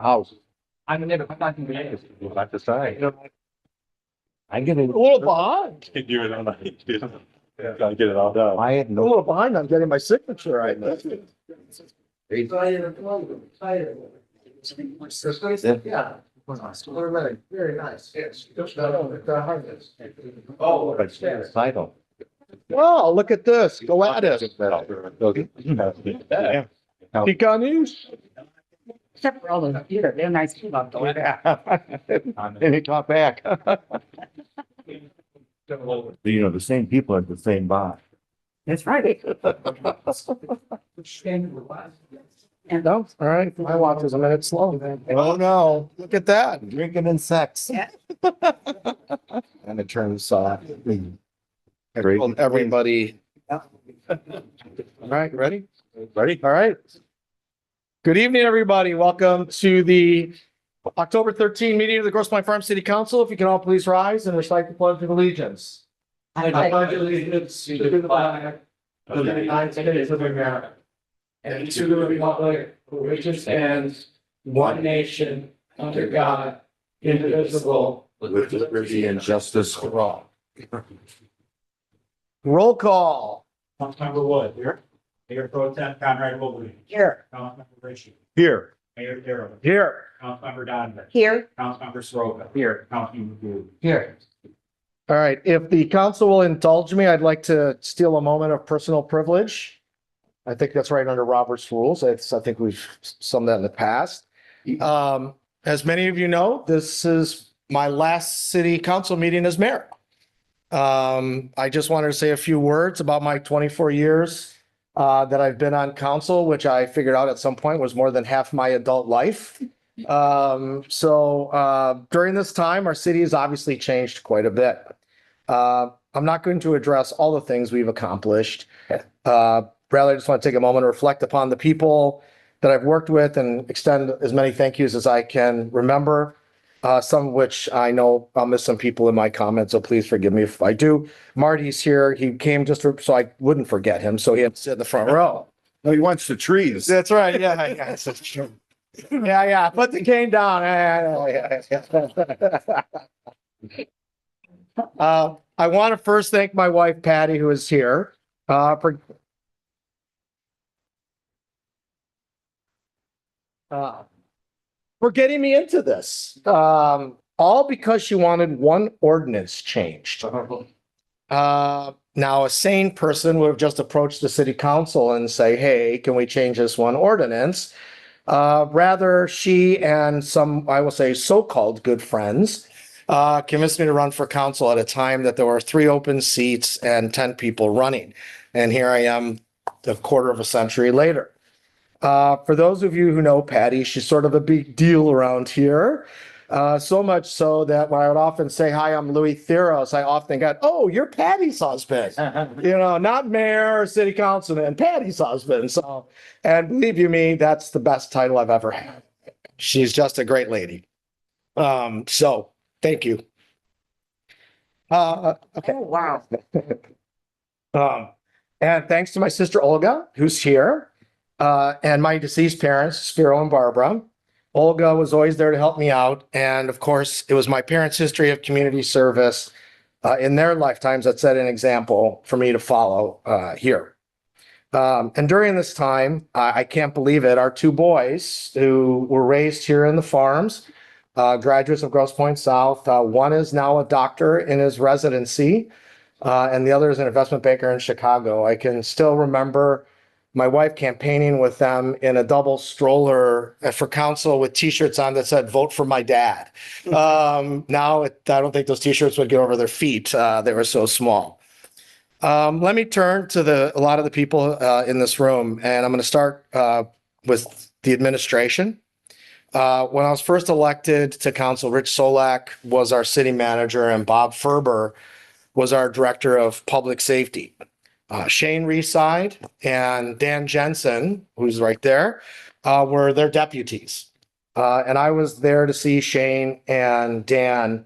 House. I'm never talking to you. We'll have to say. I get it. A little behind. Can do it on the. Gotta get it all done. I had A little behind on getting my signature right. Yeah. Very nice. Yes. Oh. Title. Wow, look at this. Gladys. Yeah. Pecanese. Except for all those, they're nice people. And he got back. You know, the same people at the same bar. That's right. No, all right. My watch is a minute slow. Oh, no. Look at that. Drinking and sex. Yeah. And it turns, I told everybody. All right, ready? Ready? All right. Good evening, everybody. Welcome to the October 13 meeting of the Grosse Pointe Farm City Council. If you can all please rise and recite the pledge of allegiance. I pledge allegiance to the flag of the United States of America and to the republic for which it stands, one nation, under God, indivisible, With liberty and justice for all. Roll call. Councilmember Wood. Here. Mayor Pro Tem Conrad Vogel. Here. Councilmember Ritchie. Here. Mayor Darrell. Here. Councilmember Donovan. Here. Councilmember Soroka. Here. Councilmember Booth. Here. All right, if the council will indulge me, I'd like to steal a moment of personal privilege. I think that's right under Robert's rules. I think we've summed that in the past. As many of you know, this is my last city council meeting as mayor. I just wanted to say a few words about my 24 years that I've been on council, which I figured out at some point was more than half my adult life. During this time, our city has obviously changed quite a bit. I'm not going to address all the things we've accomplished. Rather, I just want to take a moment to reflect upon the people that I've worked with and extend as many thank yous as I can remember. Some of which I know I'll miss some people in my comments, so please forgive me if I do. Marty's here. He came just so I wouldn't forget him, so he had to sit in the front row. No, he wants the trees. That's right. Yeah, yeah, that's true. Yeah. Put the cane down. I want to first thank my wife Patty, who is here, for getting me into this. All because she wanted one ordinance changed. Now, a sane person would have just approached the city council and say, hey, can we change this one ordinance? Rather, she and some, I will say, so-called good friends convinced me to run for council at a time that there were 3 open seats and 10 people running. And here I am a quarter of a century later. For those of you who know Patty, she's sort of a big deal around here. So much so that when I would often say, hi, I'm Louis Theros, I often got, oh, you're Patty's husband. Not mayor or city councilman, Patty's husband. So, and believe you me, that's the best title I've ever had. She's just a great lady. So thank you. Okay. Oh, wow. And thanks to my sister Olga, who's here, and my deceased parents, Spiro and Barbara. Olga was always there to help me out. And of course, it was my parents' history of community service in their lifetimes that set an example for me to follow here. And during this time, I can't believe it, our 2 boys who were raised here in the farms, graduates of Grosse Pointe South, one is now a doctor in his residency, and the other is an investment banker in Chicago. I can still remember my wife campaigning with them in a double stroller for council with T-shirts on that said, vote for my dad. Now, I don't think those T-shirts would get over their feet. They were so small. Let me turn to a lot of the people in this room, and I'm going to start with the administration. When I was first elected to council, Rich Solak was our city manager, and Bob Ferber was our director of public safety. Shane Reside and Dan Jensen, who's right there, were their deputies. And I was there to see Shane and Dan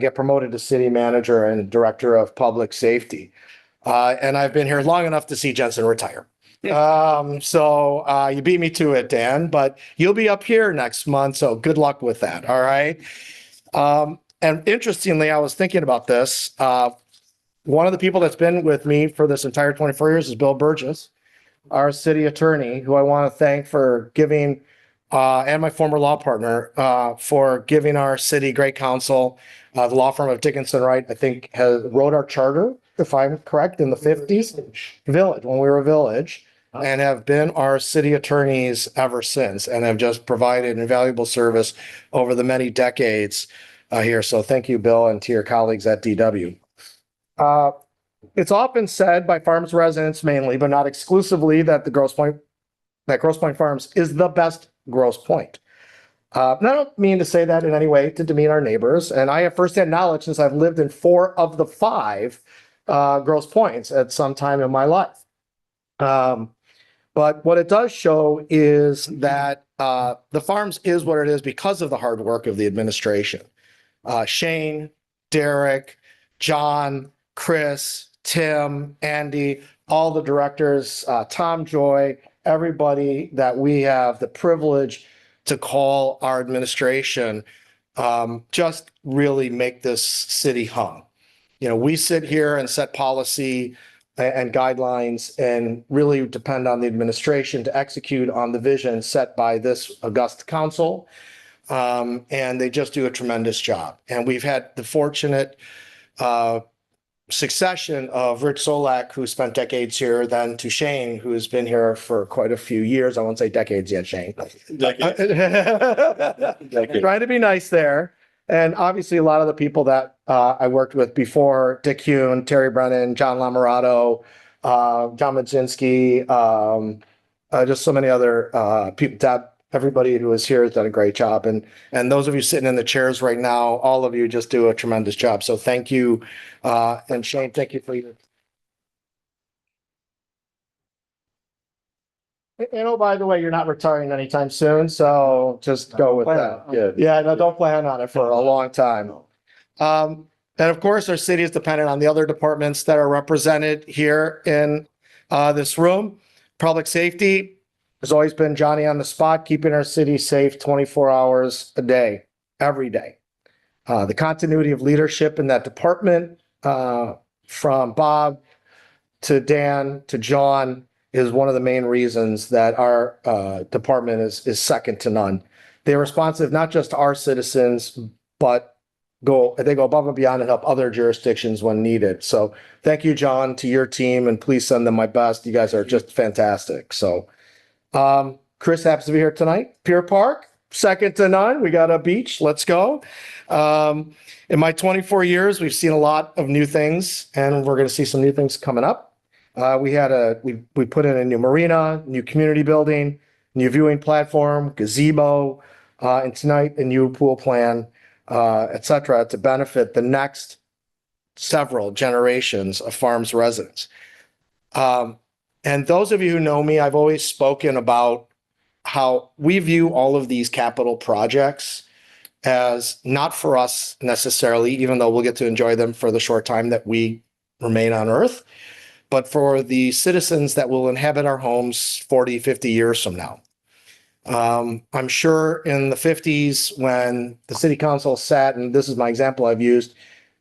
get promoted to city manager and director of public safety. And I've been here long enough to see Jensen retire. You beat me to it, Dan, but you'll be up here next month. So good luck with that. All right. And interestingly, I was thinking about this. One of the people that's been with me for this entire 24 years is Bill Burgess, our city attorney, who I want to thank for giving, and my former law partner, for giving our city great counsel. The law firm of Dickinson Wright, I think, wrote our charter, if I'm correct, in the 50s. Village, when we were a village, and have been our city attorneys ever since, and have just provided invaluable service over the many decades here. So thank you, Bill, and to your colleagues at DW. It's often said by Farms residents mainly, but not exclusively, that Grosse Pointe Farms is the best Grosse Pointe. And I don't mean to say that in any way to demean our neighbors, and I have firsthand knowledge since I've lived in 4 of the 5 Grosse Pointes at some time in my life. But what it does show is that the farms is what it is because of the hard work of the administration. Shane, Derek, John, Chris, Tim, Andy, all the directors, Tom Joy, everybody that we have the privilege to call our administration, just really make this city hum. You know, we sit here and set policy and guidelines and really depend on the administration to execute on the vision set by this august council. And they just do a tremendous job. And we've had the fortunate succession of Rich Solak, who spent decades here, then to Shane, who has been here for quite a few years. I won't say decades yet, Shane. Decades. Trying to be nice there. And obviously a lot of the people that I worked with before, Dick Hune, Terry Brennan, John Lamorato, John Madzinski, just so many other people, everybody who is here has done a great job. And those of you sitting in the chairs right now, all of you just do a tremendous job. So thank you. And Shane, thank you for your. And oh, by the way, you're not retiring anytime soon, so just go with that. Yeah. Yeah, no, don't plan on it for a long time. And of course, our city is dependent on the other departments that are represented here in this room. Public safety has always been Johnny on the spot, keeping our city safe 24 hours a day, every day. The continuity of leadership in that department, from Bob to Dan to John, is one of the main reasons that our department is second to none. They're responsive not just to our citizens, but they go above and beyond and help other jurisdictions when needed. So thank you, John, to your team, and please send them my best. You guys are just fantastic. So Chris happens to be here tonight. Pier Park, second to none. We got a beach. Let's go. In my 24 years, we've seen a lot of new things, and we're going to see some new things coming up. We put in a new marina, new community building, new viewing platform, gazebo, and tonight a new pool plan, et cetera, to benefit the next several generations of Farms residents. And those of you who know me, I've always spoken about how we view all of these capital projects as not for us necessarily, even though we'll get to enjoy them for the short time that we remain on Earth, but for the citizens that will inhabit our homes 40, 50 years from now. I'm sure in the 50s when the city council sat, and this is my example I've used,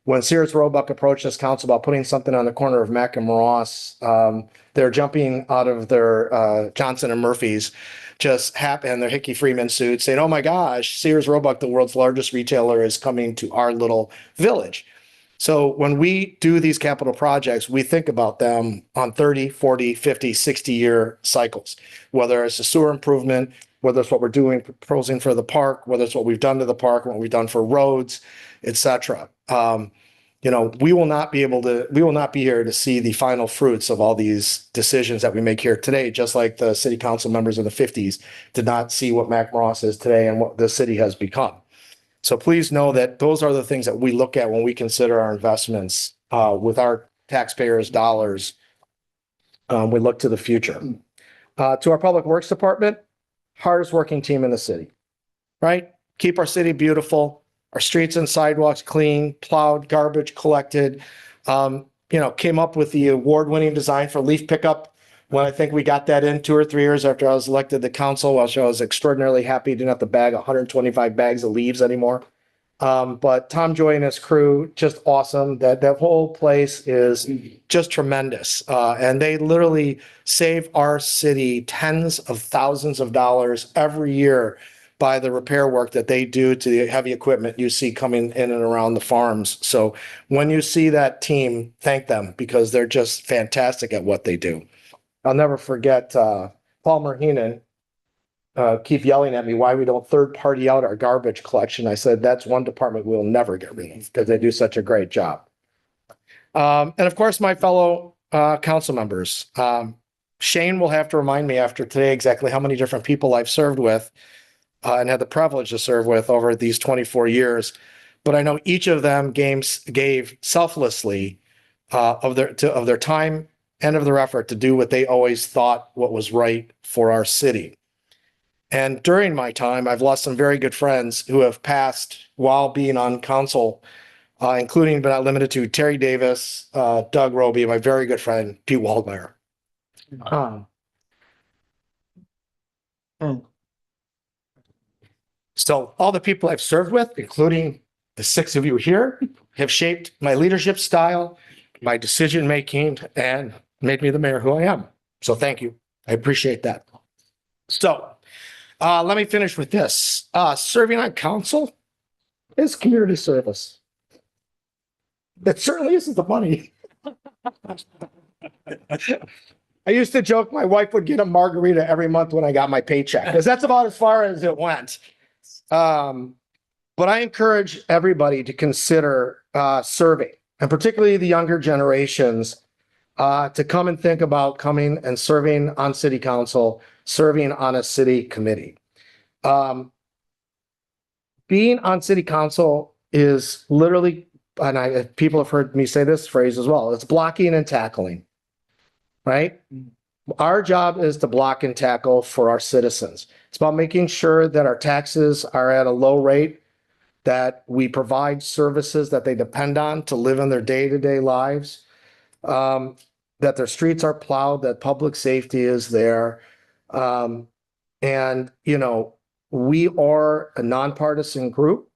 when Sears Roebuck approached this council about putting something on the corner of Mack and Ross, they're jumping out of their Johnson and Murphy's, just happy in their Hickey Freeman suits, saying, "Oh my gosh, Sears Roebuck, the world's largest retailer, is coming to our little village." So when we do these capital projects, we think about them on 30, 40, 50, 60-year cycles, whether it's a sewer improvement, whether it's what we're doing, proposing for the park, whether it's what we've done to the park, what we've done for roads, et cetera. We will not be here to see the final fruits of all these decisions that we make here today, just like the city council members in the 50s did not see what Mack Ross is today and what the city has become. So please know that those are the things that we look at when we consider our investments with our taxpayers' dollars. We look to the future. To our Public Works Department, hardest working team in the city, right? Keep our city beautiful, our streets and sidewalks clean, plowed, garbage collected. Came up with the award-winning design for leaf pickup when I think we got that in 2 or 3 years after I was elected to council, which I was extraordinarily happy didn't have to bag 125 bags of leaves anymore. But Tom Joy and his crew, just awesome. That whole place is just tremendous. And they literally save our city tens of thousands of dollars every year by the repair work that they do to the heavy equipment you see coming in and around the farms. So when you see that team, thank them because they're just fantastic at what they do. I'll never forget Paul Marheenan keep yelling at me why we don't third party out our garbage collection. I said, that's one department we'll never get rid of because they do such a great job. And of course, my fellow council members, Shane will have to remind me after today exactly how many different people I've served with and had the privilege to serve with over these 24 years. But I know each of them gave selflessly of their time and of their effort to do what they always thought what was right for our city. And during my time, I've lost some very good friends who have passed while being on council, including but not limited to Terry Davis, Doug Roby, and my very good friend, Pete Waldmeyer. So all the people I've served with, including the 6 of you here, have shaped my leadership style, my decision-making, and made me the mayor who I am. So thank you. I appreciate that. So let me finish with this. Serving on council is community service. That certainly isn't the money. I used to joke my wife would get a margarita every month when I got my paycheck, because that's about as far as it went. But I encourage everybody to consider serving, and particularly the younger generations, to come and think about coming and serving on city council, serving on a city committee. Being on city council is literally, and people have heard me say this phrase as well, it's blocking and tackling, right? Our job is to block and tackle for our citizens. It's about making sure that our taxes are at a low rate, that we provide services that they depend on to live in their day-to-day lives, that their streets are plowed, that public safety is there. And, you know, we are a nonpartisan group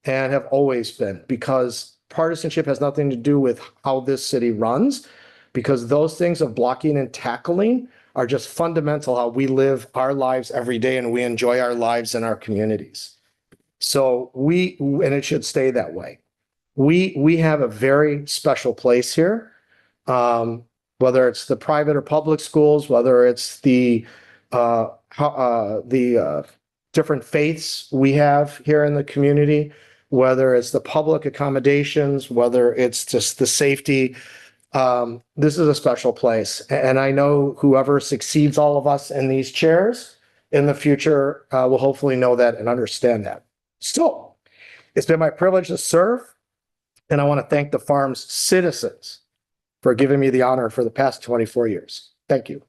and have always been, because partisanship has nothing to do with how this city runs, because those things of blocking and tackling are just fundamental how we live our lives every day and we enjoy our lives in our communities. So and it should stay that way. We have a very special place here, whether it's the private or public schools, whether it's the different faiths we have here in the community, whether it's the public accommodations, whether it's just the safety. This is a special place. And I know whoever succeeds all of us in these chairs in the future will hopefully know that and understand that. So it's been my privilege to serve. And I want to thank the farm's citizens for giving me the honor for the past 24 years. Thank you.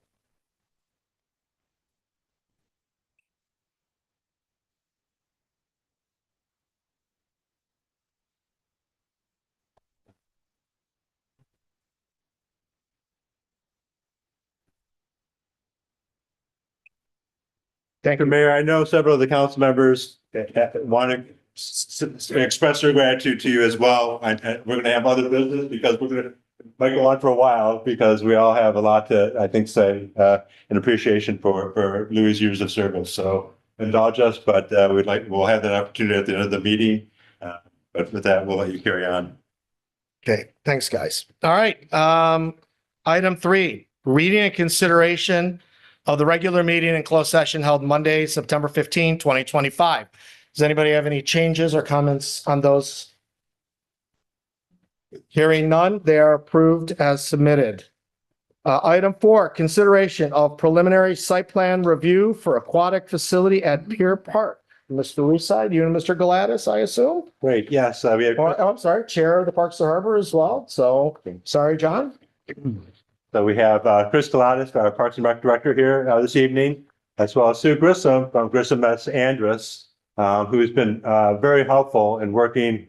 Thank Mr. you. Mayor, I know several of the council members want to express their gratitude to you as well. We're going to have other business because we're going to might go on for a while because we all have a lot to, I think, say in appreciation for Louis' years of service. So indulge us, but we'll have that opportunity at the end of the meeting. But with that, we'll let you carry on. Okay, thanks, guys. All right. Item 3, reading and consideration of the regular meeting and closed session held Monday, September 15, 2025. Does anybody have any changes or comments on those? Hearing none, they are approved as submitted. Item 4, consideration of preliminary site plan review for aquatic facility at Pier Park. Mr. Leaside, you and Mr. Gladys, I assume? Great, yes, we have. I'm sorry, Chair of the Parks and Harbor as well. So, sorry, John. So we have Chris Galatis, our Parks and Rec Director here this evening, as well as Sue Grissom from Grissom Metz Andrus, who's been very helpful in working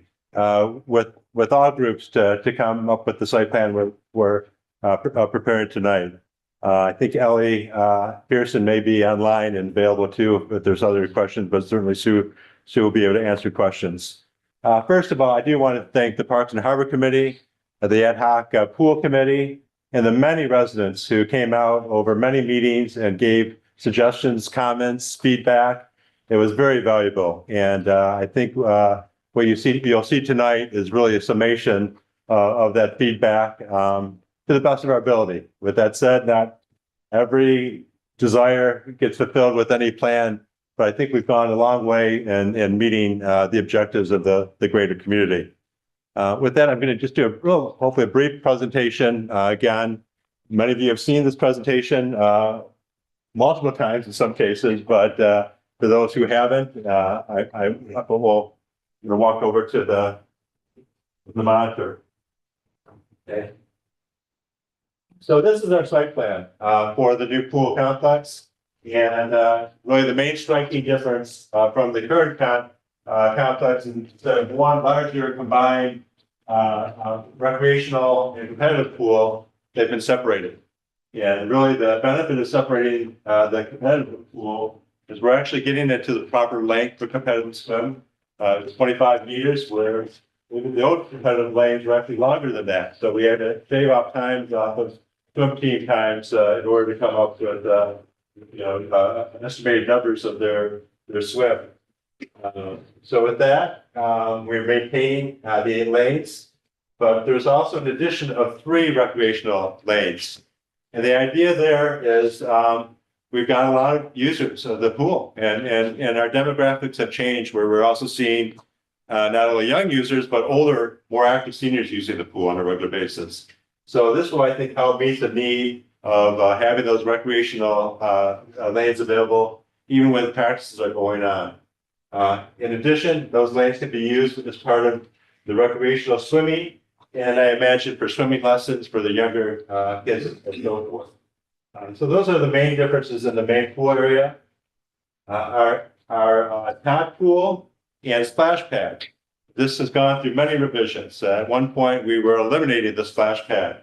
with all groups to come up with the site plan we're preparing tonight. I think Ellie Pearson may be online and available too, if there's other questions, but certainly Sue will be able to answer questions. First of all, I do want to thank the Parks and Harbor Committee, the Ad hoc Pool Committee, and the many residents who came out over many meetings and gave suggestions, comments, feedback. It was very valuable. And I think what you'll see tonight is really a summation of that feedback to the best of our ability. With that said, not every desire gets fulfilled with any plan, but I think we've gone a long way in meeting the objectives of the greater community. With that, I'm going to just do hopefully a brief presentation. Again, many of you have seen this presentation multiple times in some cases, but for those who haven't, I will walk over to the monitor. Okay. So this is our site plan for the new pool complex. And really the main striking difference from the current complex is instead of one larger combined recreational and competitive pool, they've been separated. And really the benefit of separating the competitive pool is we're actually getting it to the proper length for competitive swim. 25 meters, where the old competitive lanes were actually longer than that. So we had to shave off times off of swim team times in order to come up with estimated numbers of their swim. So with that, we're maintaining the 8 lanes, but there's also an addition of 3 recreational lanes. And the idea there is we've got a lot of users of the pool, and our demographics have changed where we're also seeing not only young users, but older, more active seniors using the pool on a regular basis. So this will, I think, help meet the need of having those recreational lanes available, even when practices are going on. In addition, those lanes can be used as part of the recreational swimming, and I imagine for swimming lessons for the younger kids and so forth. So those are the main differences in the main pool area. Our top pool and splash pad. This has gone through many revisions. At one point, we were eliminating the splash pad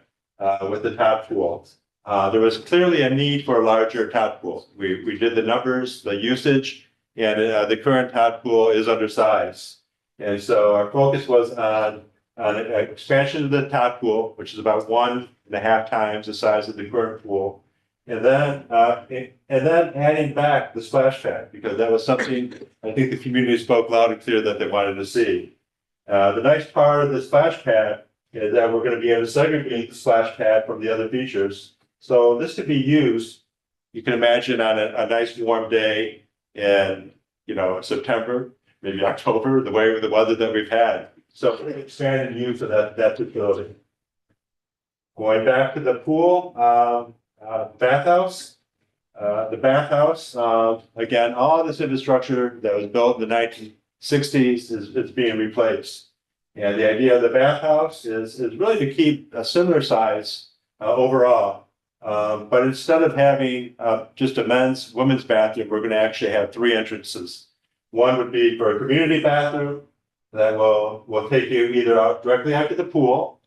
with the top pool. There was clearly a need for a larger top pool. We did the numbers, the usage, and the current top pool is undersized. And so our focus was on an expansion of the top pool, which is about 1.5 times the size of the current pool. And then adding back the splash pad, because that was something I think the community spoke loud and clear that they wanted to see. The nice part of the splash pad is that we're going to be able to segregate the splash pad from the other features. So this could be used, you can imagine, on a nice warm day in September, maybe October, the weather that we've had. So expanded use of that facility. Going back to the pool, bathhouse. The bathhouse, again, all this infrastructure that was built in the 1960s is being replaced. And the idea of the bathhouse is really to keep a similar size overall. But instead of having just a men's, women's bathroom, we're going to actually have 3 entrances. One would be for a community bathroom that will take you either out directly out to the pool,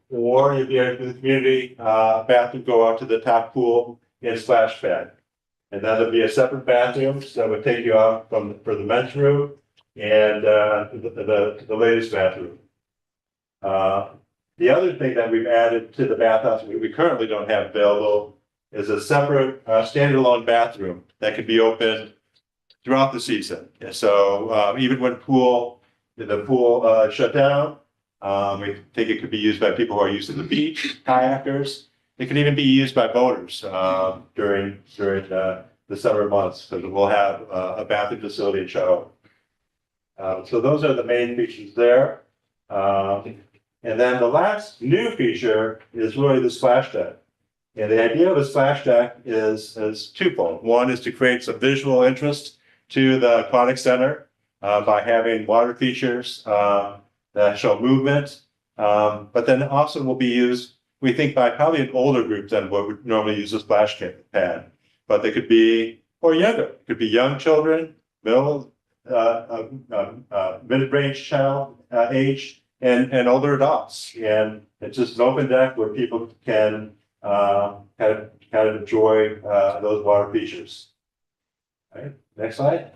or you'll be able to the community bathroom, go out to the top pool and splash pad. And then there'll be a separate bathroom that would take you out for the men's room and the ladies' bathroom. The other thing that we've added to the bathhouse we currently don't have available is a separate standalone bathroom that could be open throughout the season. And so even when the pool shut down, we think it could be used by people who are using the beach, kayakers. It can even be used by boaters during the summer months, because we'll have a bathroom facility in show. So those are the main features there. And then the last new feature is really the splash deck. And the idea of a splash deck is twofold. One is to create some visual interest to the aquatic center by having water features that show movement. But then also will be used, we think, by probably an older group than what would normally use a splash pad. But they could be, or younger, it could be young children, mid-range child age, and older adults. And it's just an open deck where people can kind of kind of enjoy, those water features. All right, next slide.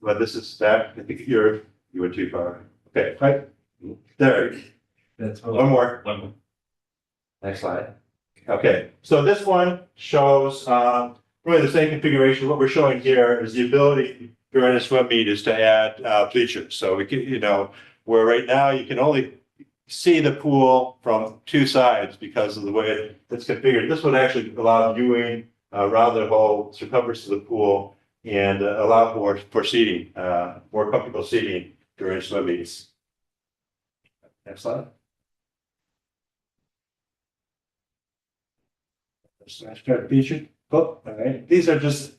But this is that, I think you went too far. Okay, right, there, That's one more. Next slide. Okay, so this one shows, really the same configuration. What we're showing here is the ability during a swim meet is to add, bleachers. So we can, where right now you can only see the pool from two sides because of the way it's configured. This would actually allow viewing, around the whole circumference of the pool and allow for seating, more comfortable seating during swim meets. Next slide. Splash pad feature. Oh, all right. These are just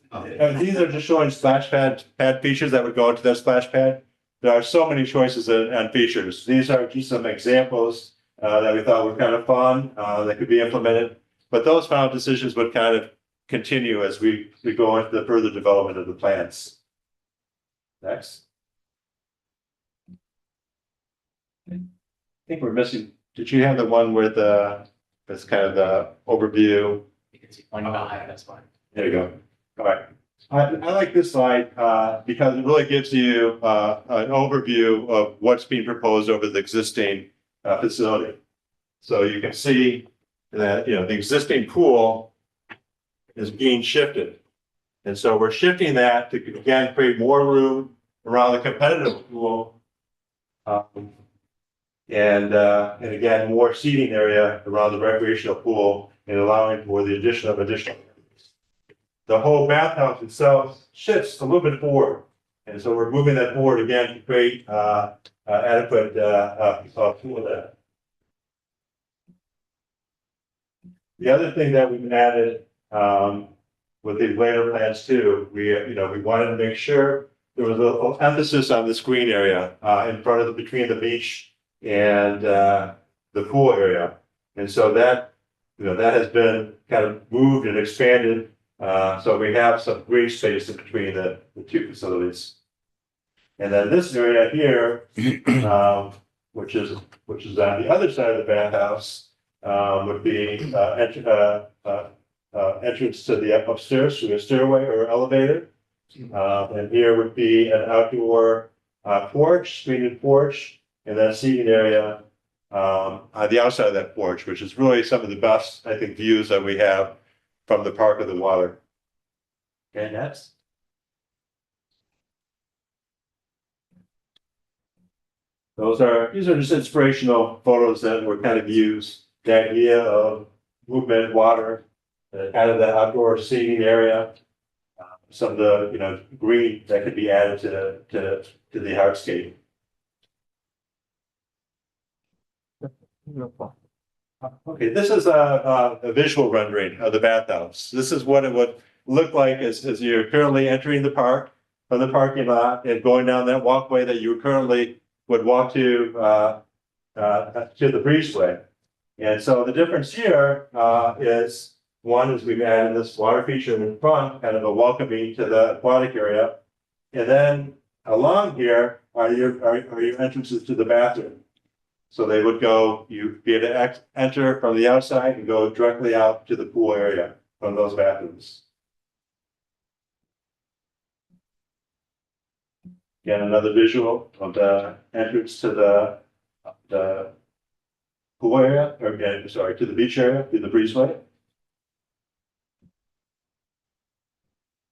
showing splash pad features that would go into that splash pad. There are so many choices and features. These are just some examples that we thought were kind of fun that could be implemented. But those final decisions would kind of continue as we go into the further development of the plans. Next. I think we're missing. Did you have the one with that's kind of the overview? You can see 25, that's fine. There you go. All right. I like this slide because it really gives you an overview of what's being proposed over the existing facility. So you can see that, the existing pool is being shifted. And so we're shifting that to, again, create more room around the competitive pool. And again, more seating area around the recreational pool and allowing for the addition of additional. The whole bathhouse itself shifts a little bit forward. And so we're moving that forward again to create adequate pool depth. The other thing that we've added with these later plans too, we wanted to make sure there was a emphasis on this green area in front of between the beach and the pool area. And so that, that has been kind of moved and expanded. So we have some green space in between the two facilities. And then this area here, which is on the other side of the bathhouse, would be entrance to the upstairs through a stairway or elevator. And here would be an outdoor porch, screened porch, and then seating area on the outside of that porch, which is really some of the best, I think, views that we have from the park of the water. Okay, next. These are just inspirational photos that were kind of used. The idea of movement, water, kind of the outdoor seating area. Some of the, green that could be added to the hardscape. Okay, this is a visual rendering of the bathhouse. This is what it would look like as you're currently entering the park from the parking lot and going down that walkway that you currently would walk to the breezeway. And so the difference here is one is we've added this water feature in front, kind of a welcoming to the aquatic area. And then along here are your entrances to the bathroom. So they would go, you'd be able to enter from the outside and go directly out to the pool area from those bathrooms. Again, another visual of the entrance to the pool area, or again, sorry, to the beach area, to the breezeway.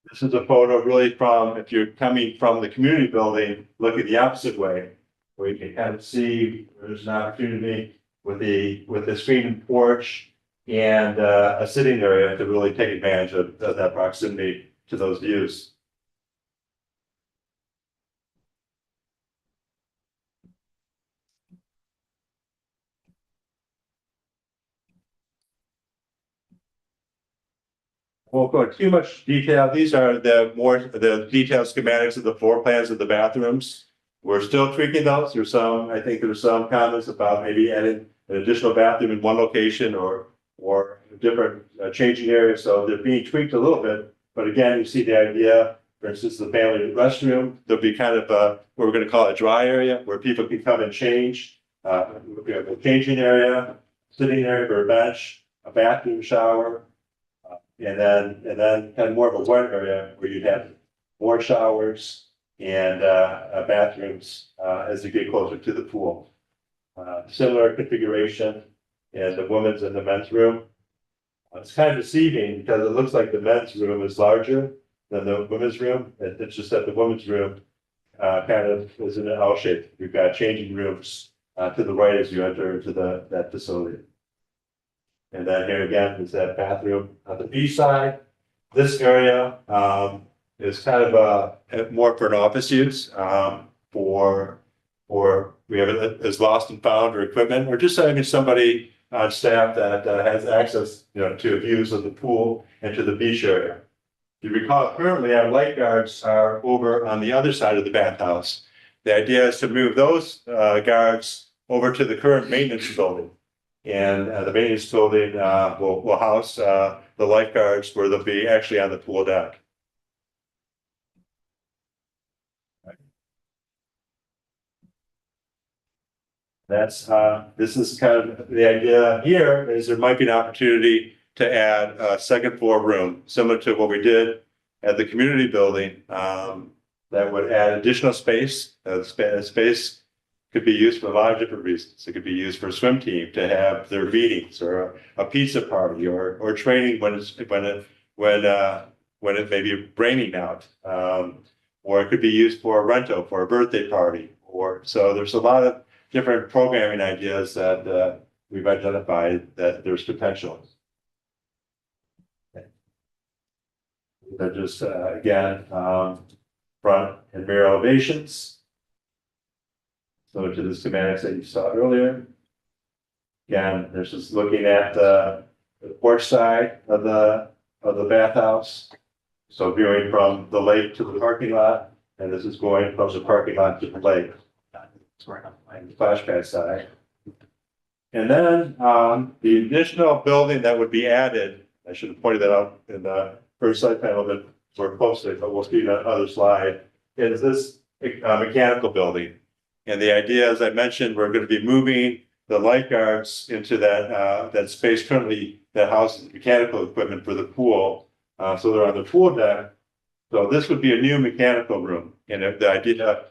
This is a photo really from, if you're coming from the community building, looking the opposite way, where you can kind of see there's an opportunity with the screened porch and a sitting area to really take advantage of that proximity to those views. Won't go into too much detail. These are the detailed schematics of the floor plans of the bathrooms. We're still tweaking those. I think there's some comments about maybe adding an additional bathroom in one location or different changing areas. So they're being tweaked a little bit. But again, you see the idea for instance, the family restroom, there'll be kind of what we're gonna call a dry area where people can come and change. We have a changing area, sitting area for a bench, a bathroom, shower. And then kind of more of a wet area where you'd have more showers and bathrooms as you get closer to the pool. Similar configuration in the women's and the men's room. It's kind of deceiving because it looks like the men's room is larger than the women's room. It's just that the women's room kind of is in an L shape. We've got changing rooms to the right as you enter into that facility. And then here again is that bathroom on the B side. This area is kind of more for an office use for we have it as lost and found or equipment, or just having somebody on staff that has access, to views of the pool and to the beach area. If you recall, currently our lifeguards are over on the other side of the bathhouse. The idea is to move those guards over to the current maintenance building. And the maintenance building will house the lifeguards where they'll be actually on the pool deck. This is kind of the idea here is there might be an opportunity to add a second floor room, similar to what we did at the community building. That would add additional space. Space could be used for a lot of different reasons. It could be used for a swim team to have their meetings, or a pizza party, or training when it may be raining out. Or it could be used for a rental for a birthday party. So there's a lot of different programming ideas that we've identified that there's potential. They're just again front and rear elevations. So to the schematics that you saw earlier. Again, there's just looking at the porch side of the bathhouse. So viewing from the lake to the parking lot, and this is going from the parking lot to the lake. The splash pad side. And then the additional building that would be added, I should have pointed that out in the first side panel that we're close to, but we'll see that other slide, is this mechanical building. And the idea, as I mentioned, we're going to be moving the lifeguards into that space currently that houses mechanical equipment for the pool. So they're on the pool deck. So this would be a new mechanical room. And the idea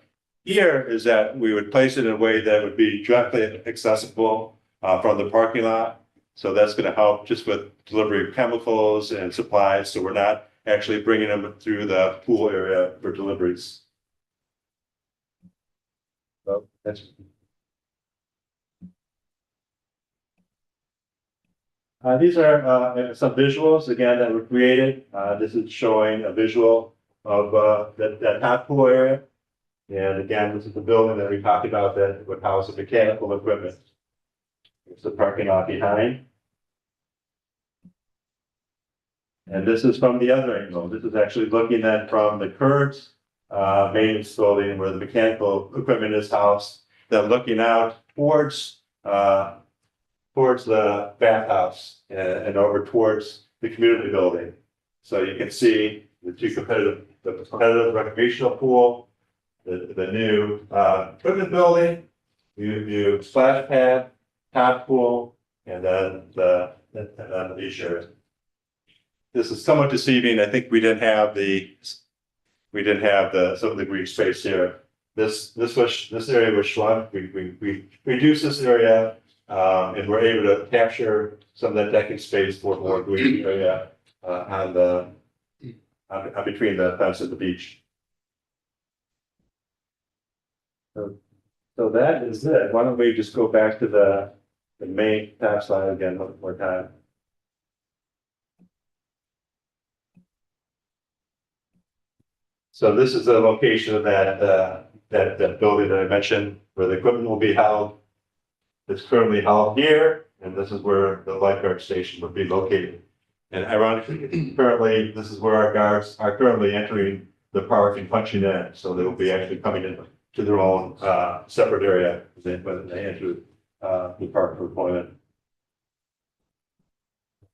here is that we would place it in a way that would be directly accessible from the parking lot. So that's going to help just with delivery of chemicals and supplies. So we're not actually bringing them through the pool area for deliveries. So that's. These are some visuals again that were created. This is showing a visual of that top pool area. And again, this is the building that we talked about that would house the mechanical equipment. It's the parking lot behind. And this is from the other angle. This is actually looking at from the current maintenance building where the mechanical equipment is housed. Then looking out towards the bathhouse and over towards the community building. So you can see the competitive recreational pool, the new equipment building, new splash pad, top pool, and then the beach area. This is somewhat deceiving. I think we didn't have some of the green space here. This area was shrunk. We reduced this area and we're able to capture some of that decking space for more green area on between the fence and the beach. So that is it. Why don't we just go back to the main top slide again one more time. So this is the location of that building that I mentioned where the equipment will be held. It's currently held here, and this is where the lifeguard station would be located. And ironically, currently, this is where our guards are currently entering the park and punching in. So they will be actually coming in to their own separate area when they enter the park for employment.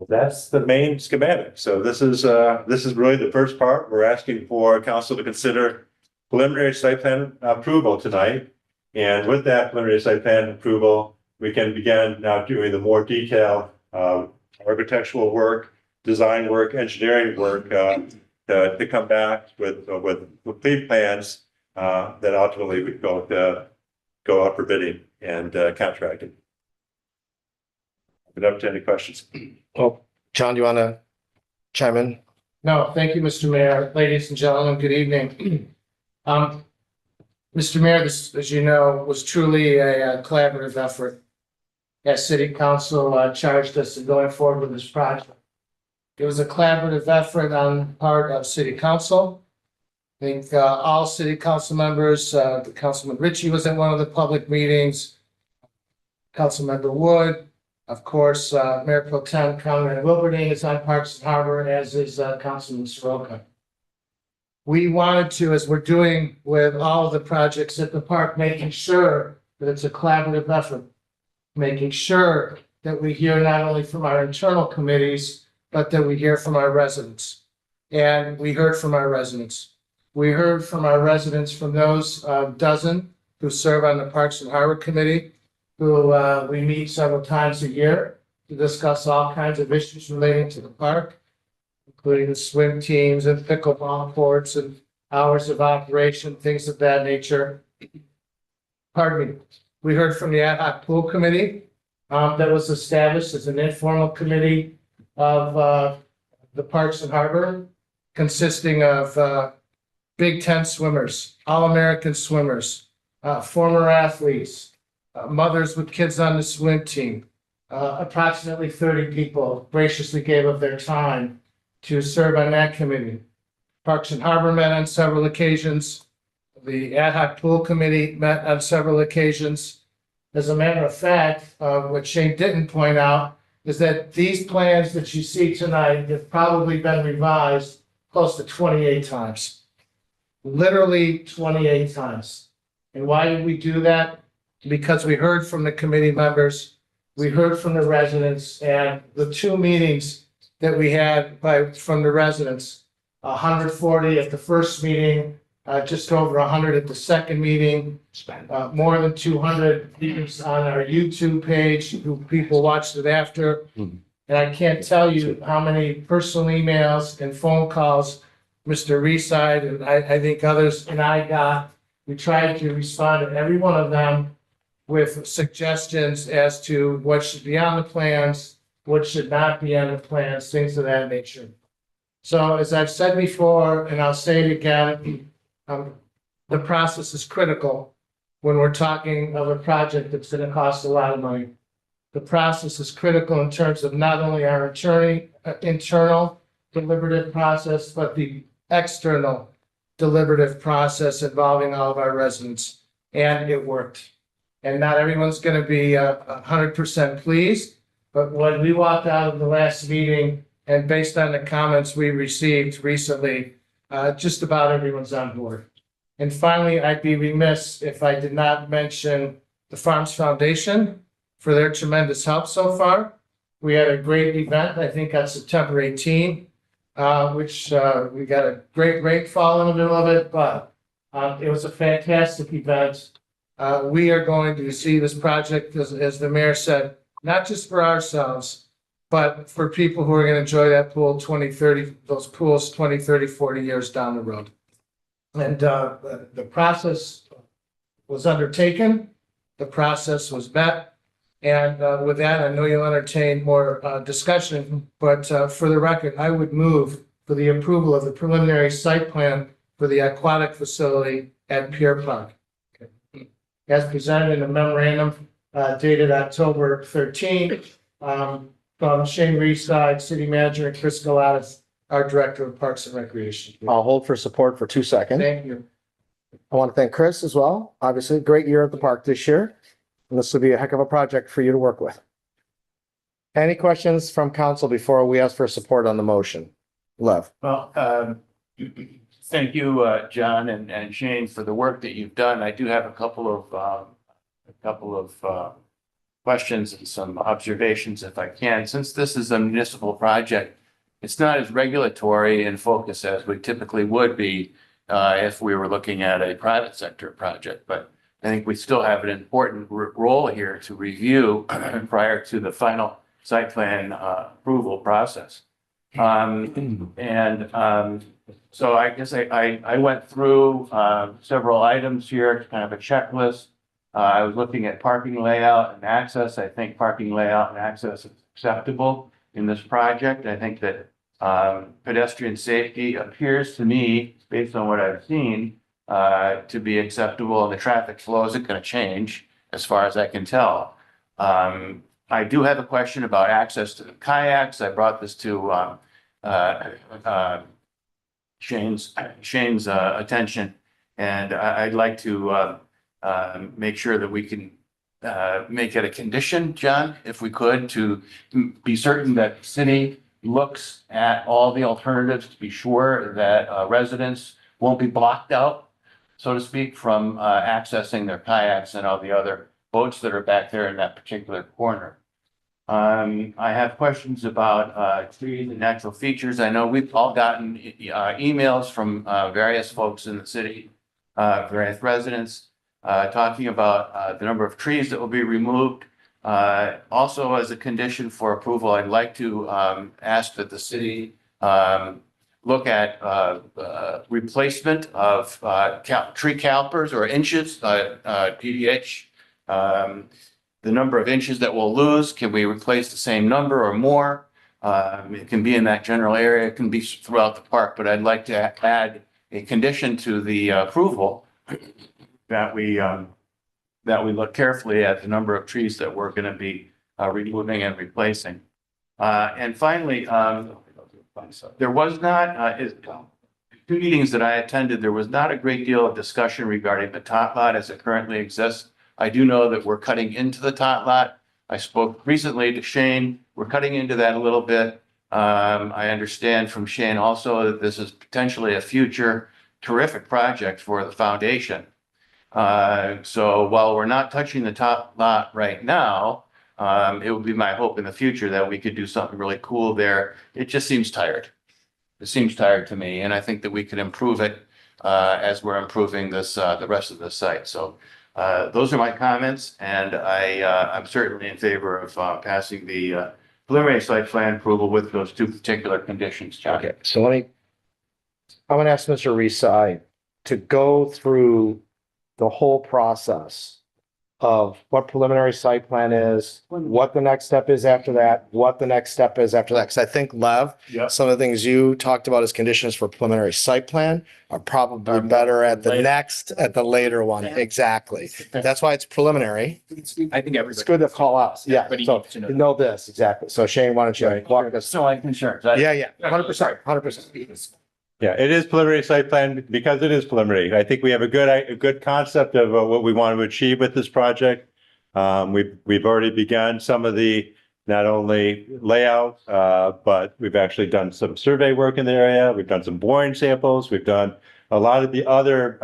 That's the main schematic. So this is really the first part. We're asking for council to consider preliminary site plan approval tonight. And with that preliminary site plan approval, we can begin now doing the more detailed architectural work, design work, engineering work to come back with complete plans that ultimately would go up for bidding and contracting. Open up to any questions. Well, John, do you want to chime in? No, thank you, Mr. Mayor. Ladies and gentlemen, good evening. Mr. Mayor, this, as you know, was truly a collaborative effort. As City Council charged us in going forward with this project. It was a collaborative effort on the part of City Council. I think all City Council members, Councilman Ritchie was at one of the public meetings. Councilmember Wood, of course, Mayor Pro Tem Conrad Wilberding is on Parks and Harbor, as is Councilman Soroka. We wanted to, as we're doing with all of the projects at the park, making sure that it's a collaborative effort, making sure that we hear not only from our internal committees, but that we hear from our residents. And we heard from our residents. We heard from our residents, from those dozen who serve on the Parks and Harbor Committee, who we meet several times a year to discuss all kinds of issues relating to the park, including the swim teams and pickleball courts and hours of operation, things of that nature. Pardon me. We heard from the Ad hoc Pool Committee that was established as an informal committee of the Parks and Harbor, consisting of Big Ten swimmers, All-American swimmers, former athletes, mothers with kids on the swim team. Approximately 30 people graciously gave of their time to serve on that committee. Parks and Harbor met on several occasions. The Ad hoc Pool Committee met on several occasions. As a matter of fact, what Shane didn't point out is that these plans that you see tonight have probably been revised close to 28 times. Literally 28 times. And why did we do that? Because we heard from the committee members, we heard from the residents, and the two meetings that we had from the residents, 140 at the first meeting, just over 100 at the second meeting, more than 200 views on our YouTube page, who people watched it after. And I can't tell you how many personal emails and phone calls Mr. Reside and I think others and I got. We tried to respond to every one of them with suggestions as to what should be on the plans, what should not be on the plans, things of that nature. So as I've said before, and I'll say it again, the process is critical when we're talking of a project that's going to cost a lot of money. The process is critical in terms of not only our internal deliberative process, but the external deliberative process involving all of our residents. And it worked. And not everyone's going to be 100% pleased, but when we walked out of the last meeting and based on the comments we received recently, just about everyone's on board. And finally, I'd be remiss if I did not mention the Farms Foundation for their tremendous help so far. We had a great event, I think on September 18, which we got a great rainfall in the middle of it, but it was a fantastic event. We are going to see this project, as the mayor said, not just for ourselves, but for people who are going to enjoy that pool 20, 30, those pools 20, 30, 40 years down the road. And the process was undertaken, the process was met. And with that, I know you'll entertain more discussion, but for the record, I would move for the approval of the preliminary site plan for the aquatic facility at Pier Park. Okay. As presented in a memorandum dated October 13, from Shane Reside, City Manager, and Chris Galatas, our Director of Parks and Recreation. I'll hold for support for 2 seconds. Thank you. I want to thank Chris as well. Obviously, great year at the park this year. And this will be a heck of a project for you to work with. Any questions from council before we ask for support on the motion? Lev. Well, thank you, John and Shane, for the work that you've done. I do have a couple of questions and some observations if I can. Since this is a municipal project, it's not as regulatory in focus as we typically would be if we were looking at a private sector project. But I think we still have an important role here to review prior to the final site plan approval process. So I guess I went through several items here, kind of a checklist. I was looking at parking layout and access. I think parking layout and access is acceptable in this project. I think that pedestrian safety appears to me, based on what I've seen, to be acceptable, and the traffic flow isn't going to change as far as I can tell. I do have a question about access to the kayaks. I brought this to Shane's attention, and I'd like to make sure that we can make it a condition, John, if we could, to be certain that the city looks at all the alternatives to be sure that residents won't be blocked out, so to speak, from accessing their kayaks and all the other boats that are back there in that particular corner. I have questions about trees and natural features. I know we've all gotten emails from various folks in the city, various residents, talking about the number of trees that will be removed. Also, as a condition for approval, I'd like to ask that the city look at replacement of tree calipers or inches, PDH. The number of inches that we'll lose, can we replace the same number or more? It can be in that general area, it can be throughout the park, but I'd like to add a condition to the approval that we look carefully at the number of trees that we're going to be removing and replacing. And finally, there was not, two meetings that I attended, there was not a great deal of discussion regarding the tot lot as it currently exists. I do know that we're cutting into the tot lot. I spoke recently to Shane. We're cutting into that a little bit. I understand from Shane also that this is potentially a future terrific project for the foundation. So while we're not touching the top lot right now, it would be my hope in the future that we could do something really cool there. It just seems tired. It seems tired to me, and I think that we could improve it as we're improving this, the rest of the site. So those are my comments, and I'm certainly in favor of passing the preliminary site plan approval with those two particular conditions, John. Okay, so I'm gonna ask Mr. Resai to go through the whole process of what preliminary site plan is, what the next step is after that, what the next step is after that. Because I think, Lev, Yeah. some of the things you talked about as conditions for preliminary site plan are probably better at the later one. Yeah. Exactly. That's why it's preliminary. I think It's good to call out. Yeah, Everybody so needs to know. you know this, exactly. So Shane, why don't you walk us? So I concerns. Yeah, 100%. Yeah, it is preliminary site plan because it is preliminary. I think we have a good concept of what we want to achieve with this project. We've already begun some of the not only layout, but we've actually done some survey work in the area. We've done some boring samples. We've done a lot of the other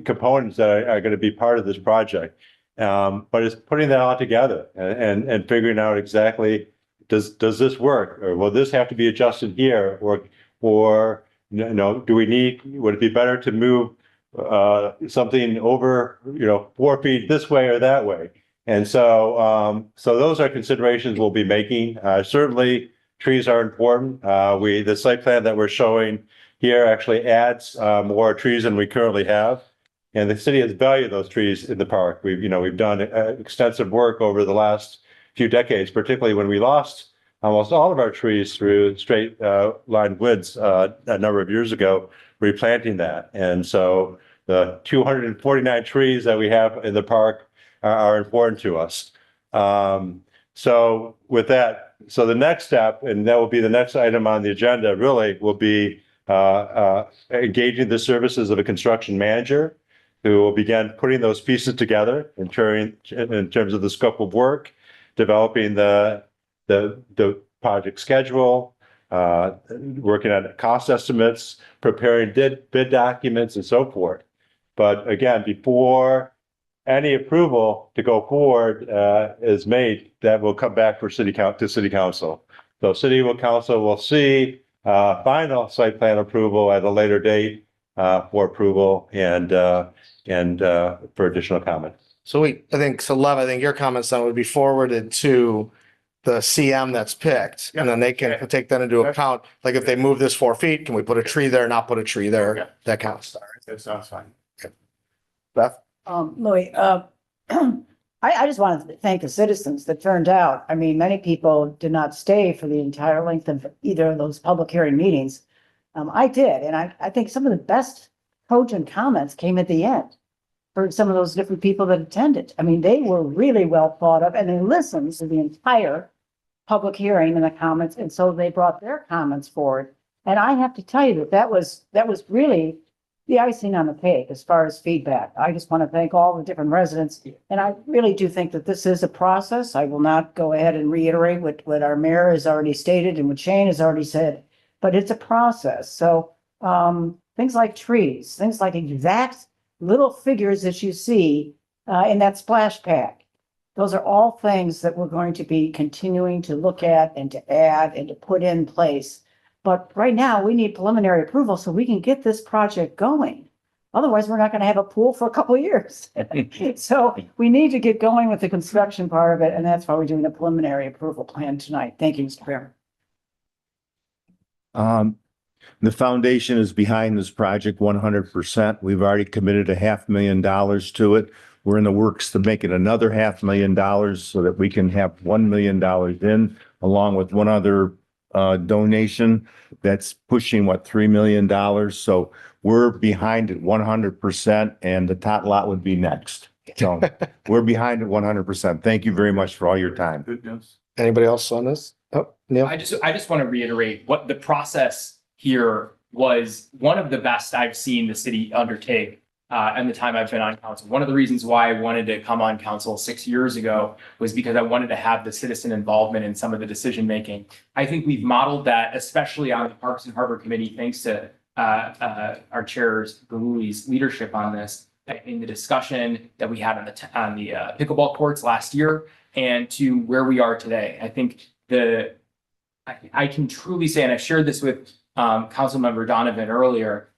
components that are going to be part of this project. But it's putting that all together and figuring out exactly does this work, or will this have to be adjusted here, or would it be better to move something over 4 feet this way or that way? And so those are considerations we'll be making. Certainly trees are important. The site plan that we're showing here actually adds more trees than we currently have. And the city has valued those trees in the park. We've done extensive work over the last few decades, particularly when we lost almost all of our trees through straight line woods a number of years ago, replanting that. And so the 249 trees that we have in the park are important to us. So with that, so the next step, and that will be the next item on the agenda, really will be engaging the services of a construction manager who will begin putting those pieces together in terms of the scope of work, developing the project schedule, working on cost estimates, preparing bid documents and so forth. But again, before any approval to go forward, is made, that will come back for city council. So council will see, final site plan approval at a later date, for approval and for additional comment. So I think, so Lev, I think your comments then would be forwarded to the CM that's picked, and then they can take that into account. Like if they move this 4 feet, can we put a tree there, not put a tree there? That kind of stuff. That sounds fine. Beth? Louis, I just wanted to thank the citizens that turned out. I mean, many people did not stay for the entire length of either of those public hearing meetings. I did, and I think some of the best cogent comments came at the end for some of those different people that attended. I mean, they were really well thought of, and they listened to the entire public hearing and the comments, and so they brought their comments forward. And I have to tell you that was really the icing on the cake as far as feedback. I just want to thank all the different residents. And I really do think that this is a process. I will not go ahead and reiterate what our mayor has already stated and what Shane has already said, but it's a process. So things like trees, things like exact little figures that you see in that splash pad. Those are all things that we're going to be continuing to look at and to add and to put in place. But right now, we need preliminary approval so we can get this project going. Otherwise, we're not going to have a pool for a couple of years. So we need to get going with the construction part of it, and that's why we're doing a preliminary approval plan tonight. Thank you, Mr. Chairman. The foundation is behind this project 100%. We've already committed $500,000 to it. We're in the works to make it another $500,000 so that we can have $1 million in, along with one other donation that's pushing $3 million. So we're behind it 100%, and the tot lot would be next. So we're behind it 100%. Thank you very much for all your time. Good news. Anybody else on this? Oh, Neil? I just want to reiterate what the process here was one of the best I've seen the city undertake in the time I've been on council. One of the reasons why I wanted to come on council 6 years ago was because I wanted to have the citizen involvement in some of the decision making. I think we've modeled that, especially on the Parks and Harbor Committee, thanks to our chair's Galuli's leadership on this, in the discussion that we had on the pickleball courts last year, and to where we are today. I think I can truly say, and I shared this with Councilmember Donovan earlier,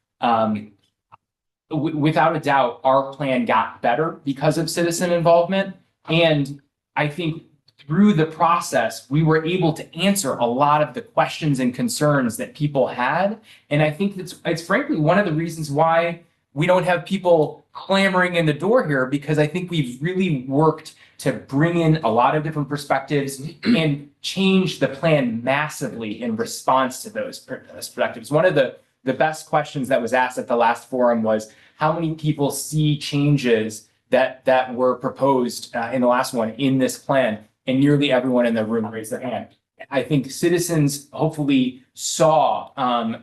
without a doubt, our plan got better because of citizen involvement. And I think through the process, we were able to answer a lot of the questions and concerns that people had. And I think it's frankly one of the reasons why we don't have people clamoring in the door here, because I think we've really worked to bring in a lot of different perspectives and change the plan massively in response to those perspectives. One of the best questions that was asked at the last forum was how many people see changes that were proposed in the last one in this plan, and nearly everyone in the room raised their hand. I think citizens hopefully saw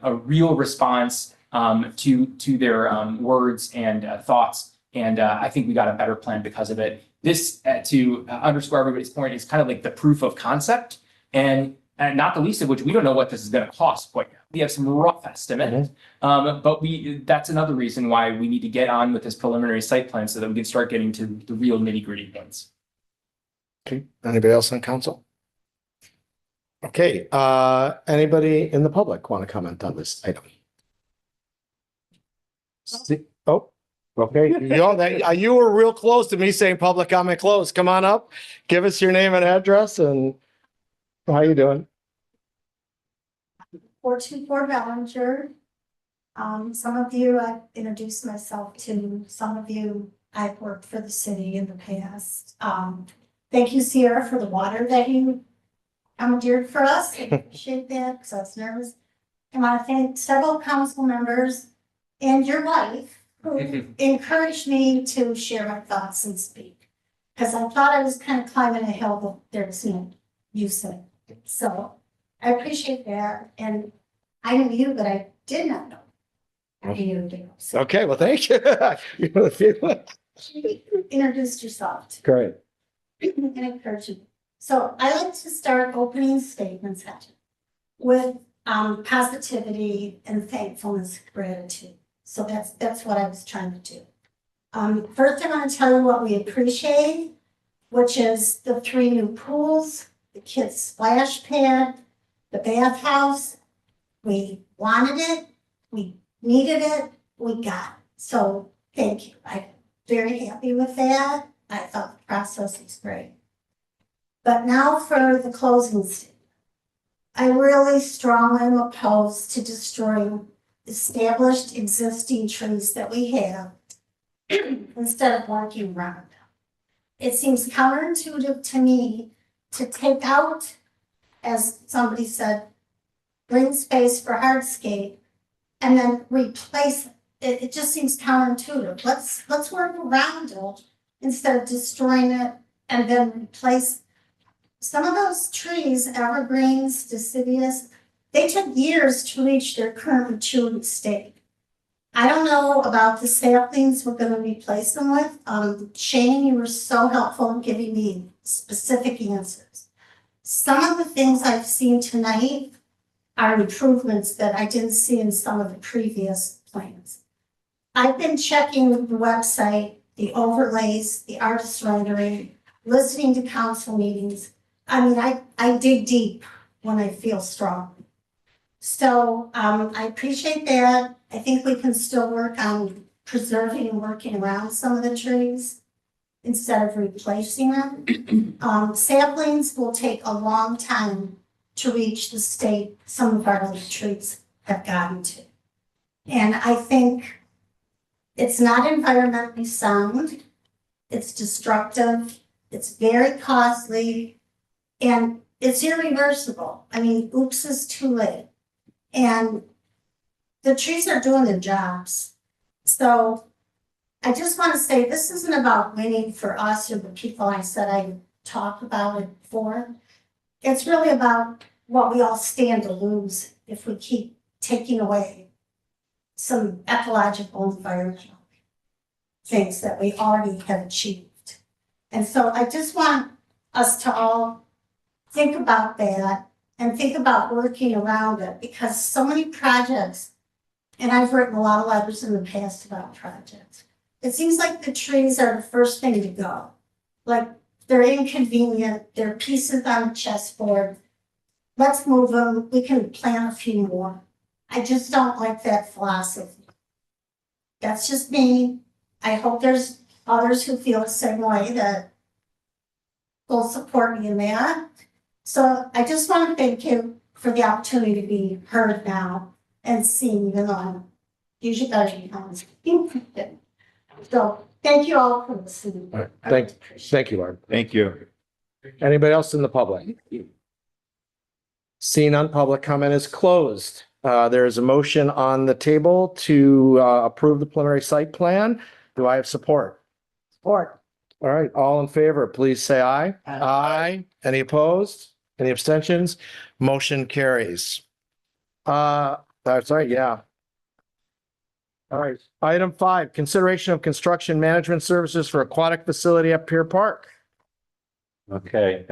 a real response to their words and thoughts, and I think we got a better plan because of it. This, to underscore everybody's point, is kind of like the proof of concept, and not the least of which we don't know what this is going to cost quite yet. We have some rough estimates, but that's another reason why we need to get on with this preliminary site plan so that we can start getting to the real nitty gritty things. Okay, anybody else on council? Okay, anybody in the public want to comment on this item? Oh, okay. You were real close to me saying public comment closed. Come on up, give us your name and address, and how you doing? 424 Ballinger. Some of you, I've introduced myself to. Some of you, I've worked for the city in the past. Thank you, Sierra, for the water that you commandeered for us. I appreciate that because I was nervous. I want to thank several council members and your wife who encouraged me to share my thoughts and speak. Because I thought I was kind of climbing a hill, but there's no use in it. So I appreciate that. And I knew you, but I did not know you do. So Okay, well, thank you. you introduced yourself to Great. and encourage you. So I like to start opening statements with positivity and thankfulness, gratitude. So that's what I was trying to do. First, I want to tell you what we appreciate, which is the 3 new pools, the kids' splash pad, the bathhouse. We wanted it, we needed it, we got it. So thank you. I'm very happy with that. I thought the process was great. But now for the closing statement. I really strongly am opposed to destroying established existing trees that we have instead of working around them. It seems counterintuitive to me to take out, as somebody said, green space for hardscape and then replace it. It just seems counterintuitive. Let's work around it instead of destroying it and then replace. Some of those trees, evergreens, deciduous, they took years to reach their current maturity state. I don't know about the saplings we're gonna replace them with. Shane, you were so helpful in giving me specific answers. Some of the things I've seen tonight are improvements that I didn't see in some of the previous plans. I've been checking the website, the overlays, the artist rendering, listening to council meetings. I mean, I dig deep when I feel strong. So I appreciate that. I think we can still work on preserving and working around some of the trees instead of replacing them. Saplings will take a long time to reach the state some of our other trees have gotten to. And I think it's not environmentally sound, it's destructive, it's very costly, and it's irreversible. I mean, oops is too late. And the trees are doing their jobs. So I just want to say this isn't about winning for us or the people I said I talk about it for. It's really about what we all stand to lose if we keep taking away some ecological environmental things that we already have achieved. And so I just want us to all think about that and think about working around it, because so many projects, and I've written a lot of letters in the past about projects, it seems like the trees are the first thing to go. Like, they're inconvenient, they're pieces on a chessboard. Let's move them, we can plant a few more. I just don't like that philosophy. That's just me. I hope there's others who feel the same way that will support me in that. So I just want to thank you for the opportunity to be heard now and seen, even though I'm usually better to be honest. So thank you all for listening. All right. I really appreciate it. Thank you, Lauren. Thank you. Anybody else in the public? Seeing none, public comment is closed. There is a motion on the table to approve the preliminary site plan. Do I have support? Support. All right, all in favor, please say aye. Aye. Any opposed? Any abstentions? Motion carries. That's right, yeah. All right, item 5, consideration of construction management services for aquatic facility at Pier Park. Okay,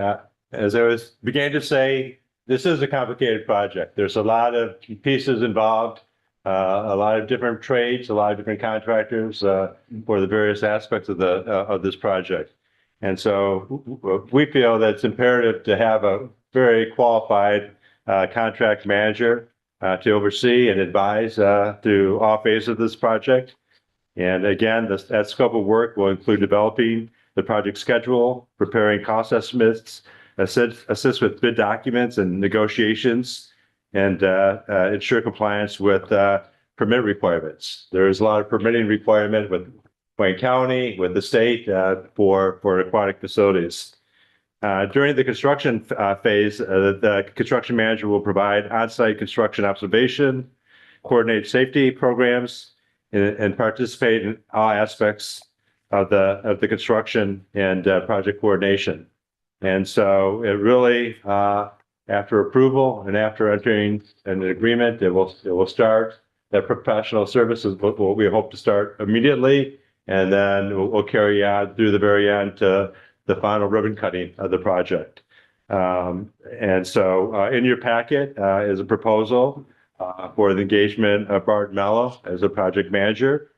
as I began to say, this is a complicated project. There's a lot of pieces involved, a lot of different trades, a lot of different contractors for the various aspects of this project. And so we feel that it's imperative to have a very qualified contract manager to oversee and advise through all phases of this project. And again, that scope of work will include developing the project schedule, preparing cost estimates, assist with bid documents and negotiations, and ensure compliance with permit requirements. There is a lot of permitting requirement with Wayne County, with the state for aquatic facilities. During the construction phase, the construction manager will provide on-site construction observation, coordinate safety programs, and participate in all aspects of the construction and project coordination. And so it really, after approval and after entering an agreement, it will start. That professional services what we hope to start immediately, and then we'll carry on through the very end to the final ribbon cutting of the project. And so in your packet is a proposal for the engagement of Bart Mello as a project manager.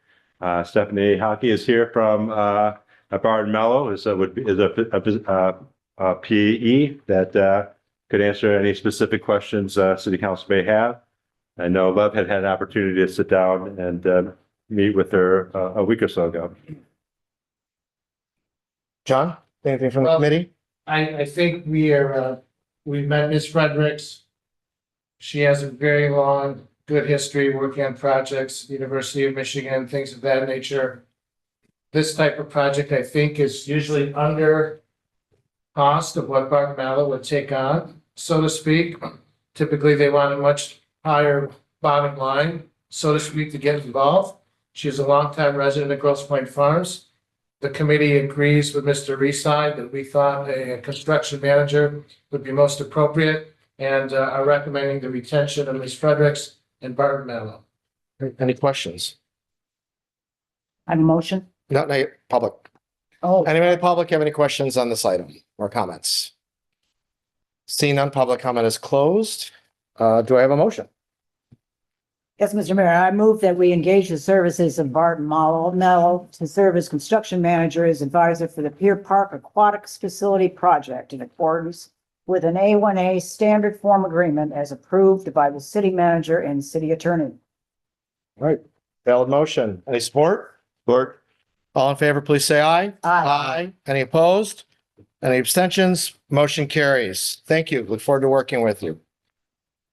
Stephanie Hockey is here from Barton Mello, is a PE that could answer any specific questions city council may have. I know Lev had an opportunity to sit down and meet with her a week or so ago. John, anything from the Well- committee? I think we've met Ms. Fredericks. She has a very long, good history working on projects, University of Michigan, things of that nature. This type of project, I think, is usually under cost of what Barton Mallow would take on, so to speak. Typically, they want a much higher bottom line, so to speak, to get involved. She's a longtime resident of Grosse Pointe Farms. The committee agrees with Mr. Reside that we thought a construction manager would be most appropriate and are recommending the retention of Ms. Fredericks and Barton Mallow. Any questions? I have a motion. No, public. Oh, Anyone in the public have any questions on this item or comments? Seeing none, public comment is closed. Do I have a motion? yes, Mr. Mayor, I move that we engage the services of Barton Mello to serve as construction manager as advisor for the Pier Park Aquatics Facility Project in accordance with an A1A standard form agreement as approved by the city manager and city attorney. All right, valid motion. Any support? Support. All in favor, please say aye. Aye. Any opposed? Any abstentions? Motion carries. Thank you. Look forward to working with you.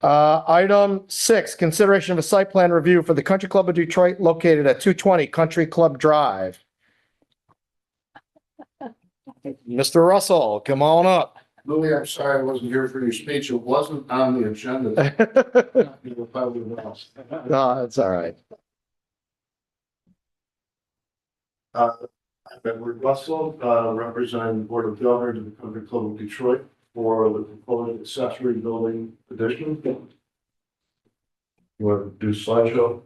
Item 6, consideration of a site plan review for the Country Club of Detroit located at 220 Country Club Drive. Mr. Russell, come on up. Louis, I'm sorry I wasn't here for your speech. It wasn't on the agenda. No, that's all right. I'm Edward Russell, representing the Board of Governors of the Country Club of Detroit for the proposed accessory building addition. You want to do slideshow?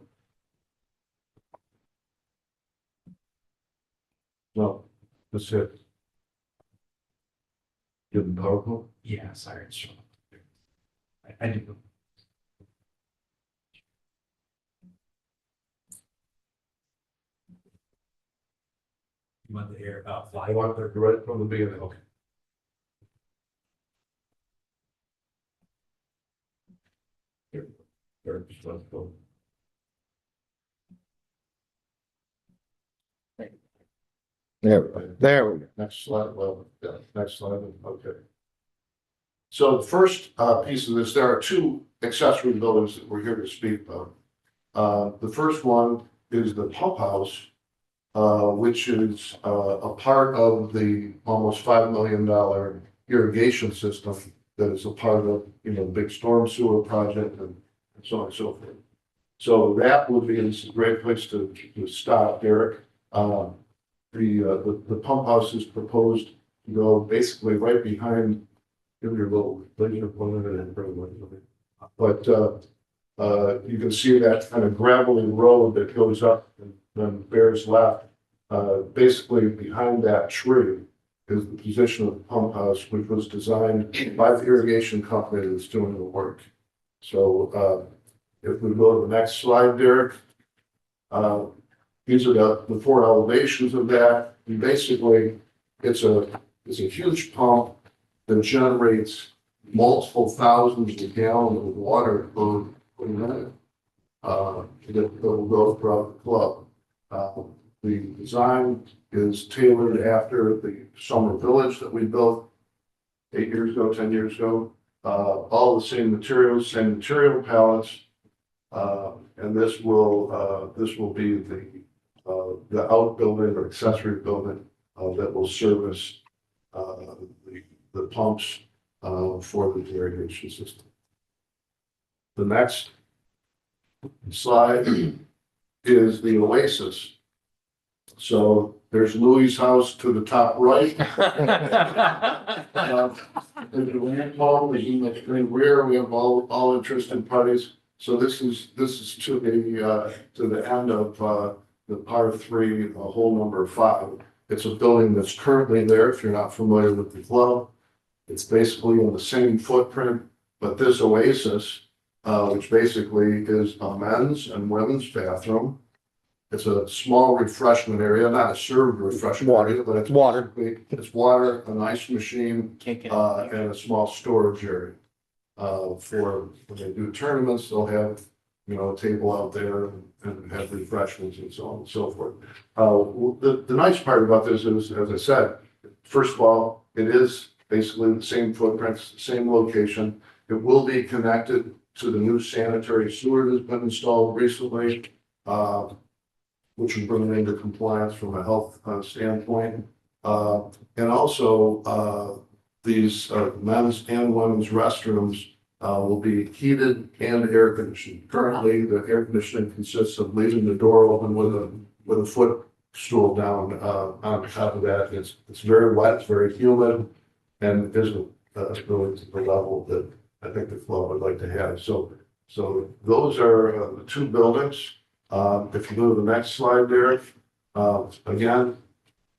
No, that's it. Give them PowerPoint? Yeah, sorry. I do. You want to hear about I want to right from the beginning. Okay. Here, let's go. There we go. Next slide, well, yeah, next slide, okay. So the first piece of this, there are two accessory buildings that we're here to speak about. The first one is the pump house, which is a part of the almost $5 million irrigation system that is a part of, you know, the big storm sewer project and so on and so forth. So that would be, it's a great place to stop, Derek. The pump house is proposed to go basically right behind your little laser pointer and but you can see that kind of gravelly road that goes up and then bears left. Basically behind that tree is the position of the pump house, which was designed by the irrigation company that's doing the work. So if we go to the next slide, Derek. These are the four elevations of that. And basically, it's a huge pump that generates multiple thousands of gallons of water per minute. That will go throughout the club. The design is tailored after the summer village that we built 8 years ago, 10 years ago. All the same materials, same material palettes. And this will be the outbuilding or accessory building that will service the pumps for the irrigation system. The next slide is the Oasis. So there's Louis' house to the top right. There's the land home, there's in the rear, we have all interested parties. So this is to the end of the par 3, hole number 5. It's a building that's currently there. If you're not familiar with the club, it's basically in the same footprint, but this Oasis, which basically is a men's and women's bathroom, it's a small refreshment area, not a served refreshment Water. area, but it's Water. basically, it's water, an ice machine, Can't get. and a small storage area. For when they do tournaments, they'll have, a table out there and have refreshments and so on and so forth. The nice part about this is, as I said, first of all, it is basically the same footprints, same location. It will be connected to the new sanitary sewer that's been installed recently, which will bring it into compliance from a health standpoint. And also, these men's and women's restrooms will be heated and air conditioned. Currently, the air conditioning consists of leaving the door open with a footstool down on top of that. It's very wet, it's very humid, and isn't really to the level that I think the club would like to have. So those are the two buildings. If you go to the next slide there, again,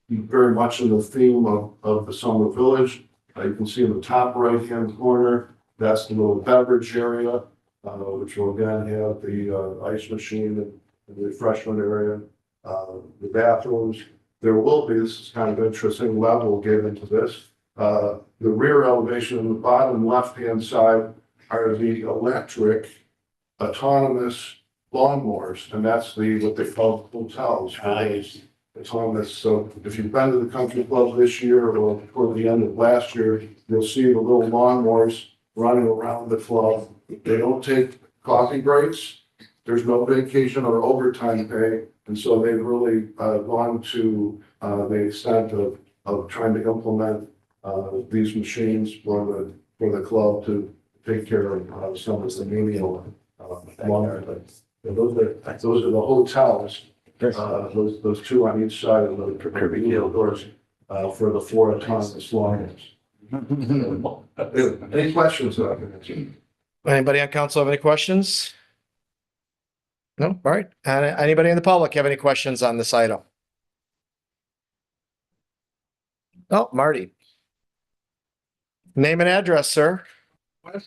very much in the theme of the summer village. You can see in the top right-hand corner, that's the little beverage area, which will again have the ice machine and the refreshment area, the bathrooms. There will be, this is kind of interesting, level given to this. The rear elevation in the bottom left-hand side are the electric autonomous lawnmowers, and that's what they call hotels for those autonomous. So if you've been to the country club this year or toward the end of last year, you'll see the little lawnmowers running around the club. They don't take coffee breaks. There's no vacation or overtime pay. And so they've really gone to the extent of trying to implement these machines for the club to take care of some of the menial laundry. And those are the hotels. Those two on each side of the doors for the 4 autonomous lawnmowers. Any questions? Anybody on council have any questions? No? All right. Anybody in the public have any questions on this item? Oh, Marty. Name and address, sir. I'd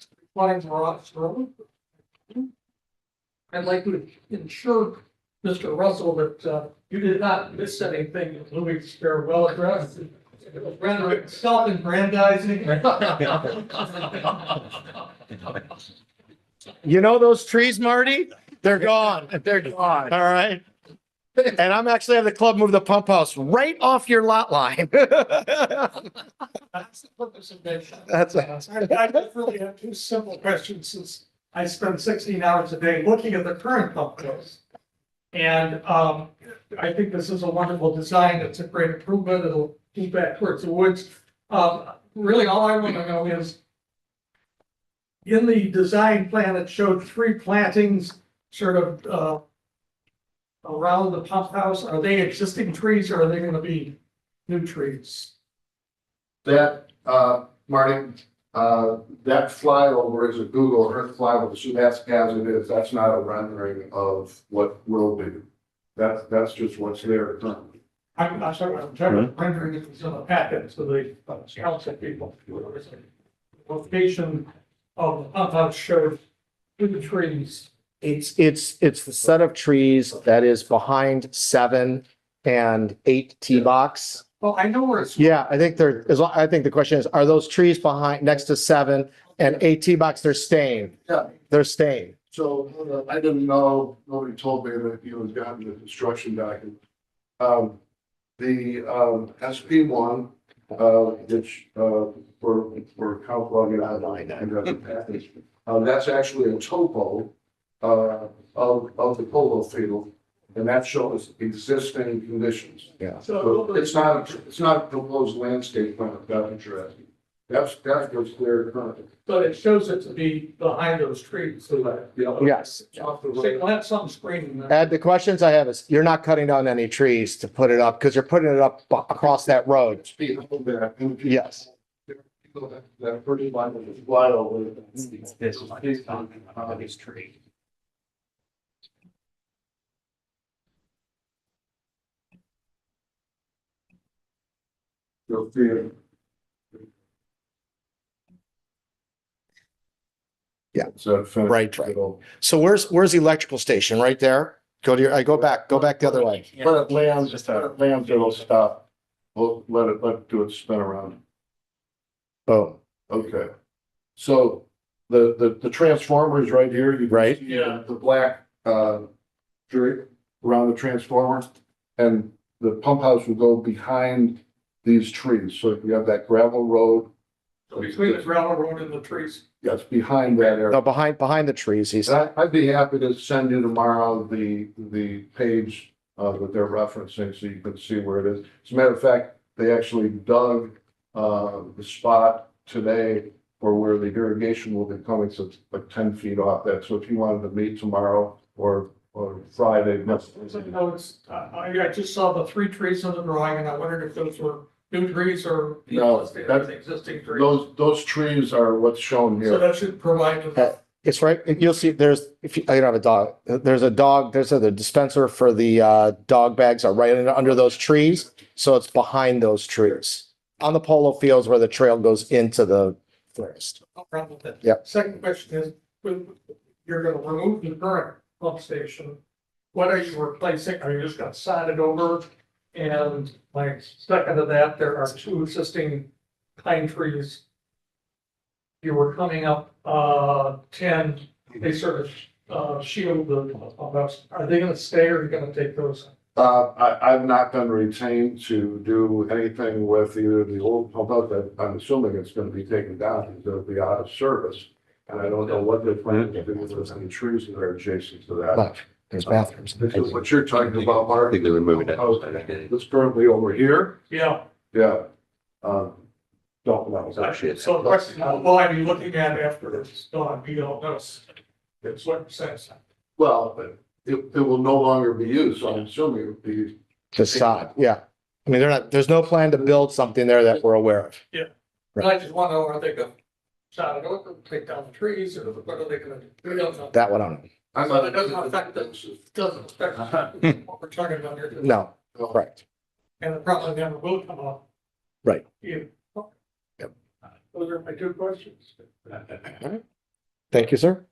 like to ensure, Mr. Russell, that you did not miss anything in Louis' farewell address. It was rather self-aggrandizing. You know those trees, Marty? They're gone. They're gone. All right. And I'm actually having the club move the pump house right off your lot line. That's the purpose of this. That's I just really have two simple questions, since I spend 16 hours a day looking at the current pump house. And I think this is a wonderful design. It's a great improvement. It'll keep back towards the woods. Really, all I want to know is, in the design plan, it showed 3 plantings sort of around the pump house. Are they existing trees or are they going to be new trees? That, Marty, that flyover is a Google Earth flyover, so that's as it is. That's not a rendering of what will be. That's just what's there currently. I'm sorry, I'm trying to rendering it in the packet so the council people. Location of the pump house showed the trees. It's the set of trees that is behind 7 and 8 tee box. Well, I know where it's. Yeah, I think I think the question is, are those trees behind, next to 7 and 8 tee box? They're staying. Yeah. They're staying. So I didn't know, nobody told me that you had gotten the construction document. The SP one, which for Council that's actually a topo of the polo field, and that shows existing conditions. Yeah. So it's not a proposed landscape plan of Devonshire. That's what's there currently. But it shows it to be behind those trees, so that, you know. Yes. We'll have some screening there. Ed, the questions I have is, you're not cutting down any trees to put it up because you're putting it up across that road. Yes. That pretty line of the flyover. This tree. You'll see it. Yeah. So Right. So where's the electrical station? Right there? I go back the other way. When it lands, it'll stop. We'll let it do its spin around. Oh, Okay. So the transformer is right here. You can Right. see the black, drape around the transformer. And the pump house will go behind these trees. So you have that gravel road. Between the gravel road and the trees. Yes, behind that area. no, behind the trees, he said. I'd be happy to send you tomorrow the page that they're referencing so you can see where it is. As a matter of fact, they actually dug the spot today for where the irrigation will be coming, so it's like 10 feet off that. So if you wanted to meet tomorrow or Friday. No, I just saw the 3 trees in the drawing and I wondered if those were new trees or. No, Existing trees. Those trees are what's shown So here. that should provide. It's right, you'll see, there's, if you, I don't have a dog, there's the dispenser for the dog bags are right under those trees. So it's behind those trees, on the polo fields where the trail goes into the forest. No problem with that. Yeah. Second question is, you're gonna remove the current pump station. What are you replacing? Are you just gonna sod it over? And like second to that, there are 2 existing pine trees. You were coming up, 10, they sort of shield the, are they gonna stay or are you gonna take those? I've not been retained to do anything with either the old pump out that I'm assuming it's gonna be taken down because it'll be out of service. And I don't know what they're planning to do with those any trees that are adjacent to that. But there's bathrooms. This is what you're talking about, Mark. I think they're removing it. It's currently over here. Yeah, Yeah. Don't know. so the question, well, I'd be looking at after it's done, you don't know. It's what it says. Well, it will no longer be used, so I'm assuming it would be. To sod, yeah. I mean, there's no plan to build something there that we're aware of. But I just want to know, are they gonna sod it over, take down the trees, or what are they gonna do? We don't know. That one, I don't know. I'm So not- it doesn't affect us, it doesn't affect what we're talking about here. today. No, correct. And it probably never will come up. Right. Yeah. Yep. Those are my 2 questions. Thank you, sir.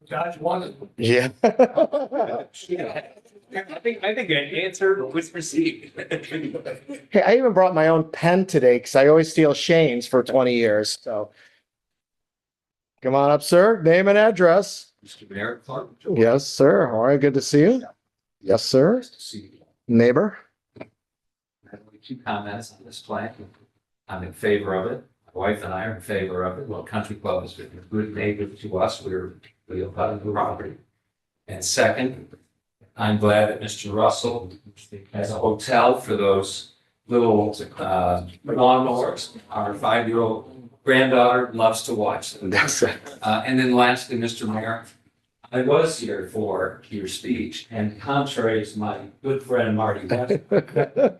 Josh, one. Yeah. I think an answer was received. Hey, I even brought my own pen today because I always steal Shane's for 20 years, so. Come on up, sir. Name and address. Mr. Mayor, Clark. Yes, sir. All right, good to see you. Yes, sir. Nice to see you. Neighbor. I have 2 comments on this plan. I'm in favor of it. My wife and I are in favor of it. Well, Country Club has been a good neighbor to us. We abut the property. And second, I'm glad that Mr. Russell has a hotel for those little lawnmowers. Our 5-year-old granddaughter loves to watch them. That's it. And then lastly, Mr. Mayor, I was here for your speech, and contrary to my good friend Marty West,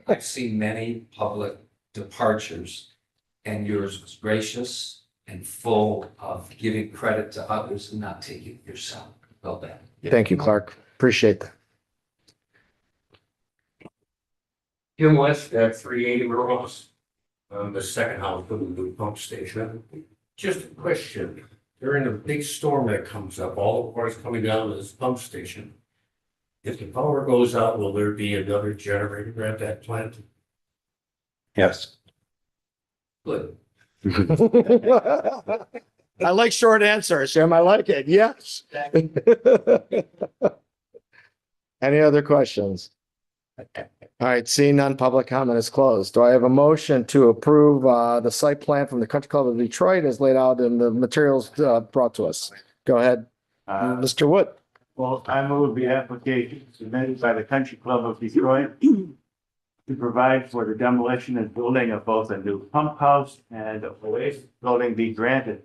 I've seen many public departures, and yours was gracious and full of giving credit to others and not taking it yourself. Well done. Thank you, Clark. Appreciate that. Jim West at 380 Rose, the second house for the new pump station. Just a question, during a big storm that comes up, all the water's coming down to this pump station. If the power goes out, will there be another generator at that plant? Yes. Good. I like short answers, Jim. I like it. Yes. Any other questions? All right, seeing none, public comment is closed. Do I have a motion to approve the site plan from the Country Club of Detroit as laid out in the materials brought to us? Go ahead, Mr. Wood. Well, I move the application submitted by the Country Club of Detroit to provide for the demolition and building of both a new pump house and a oasis building be granted.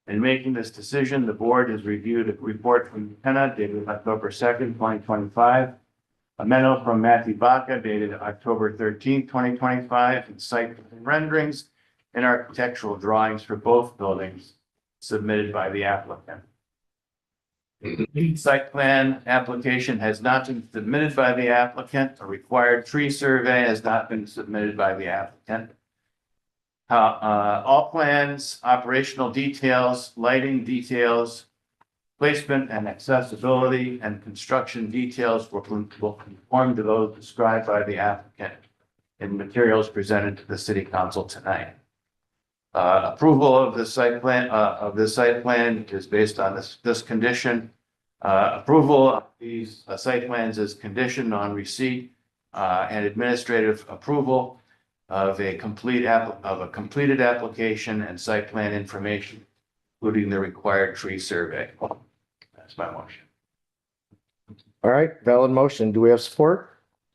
In making this decision, the board has reviewed a report from McKenna dated October 2nd, 2025, a memo from Matthew Baca dated October 13th, 2025, and site renderings and architectural drawings for both buildings submitted by the applicant. The site plan application has not been submitted by the applicant. A required tree survey has not been submitted by the applicant. All plans, operational details, lighting details, placement and accessibility and construction details will conform to those described by the applicant in materials presented to the city council tonight. Approval of the site plan is based on this condition. Approval of these site plans is conditioned on receipt and administrative approval of a completed application and site plan information, including the required tree survey. That's my motion. All right, valid motion. Do we have support?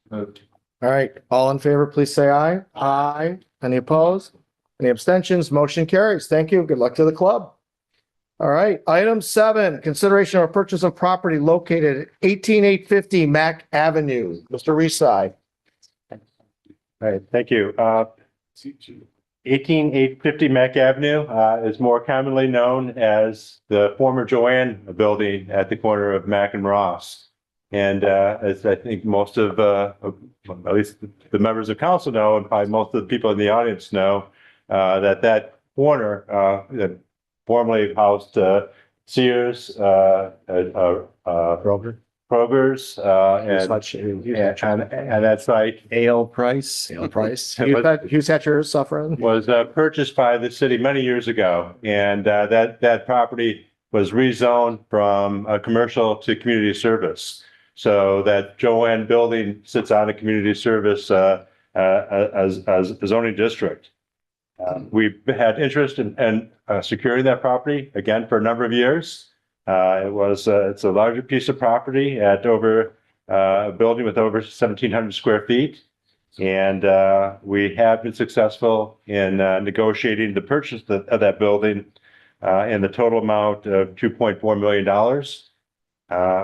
Moved. All right, all in favor, please say aye. Aye. Any opposed? Any abstentions? Motion carries. Thank you. Good luck to the club. All right, item 7, consideration of purchase of property located at 18850 Mack Avenue. Mr. Reside. All right, thank you. 18850 Mack Avenue is more commonly known as the former Joanne building at the corner of Mack and Ross. And as I think most of, at least the members of council know, and probably most of the people in the audience know, that corner that formerly housed Sears, Kroger's, and that site Ale Price. Hughes Hatcher suffering. was purchased by the city many years ago. And that property was rezoned from commercial to community service. So that Joanne building sits on a community service as a zoning district. We've had interest in securing that property again for a number of years. It's a larger piece of property at over a building with over 1,700 square feet. And we have been successful in negotiating the purchase of that building in the total amount of $2.4 million.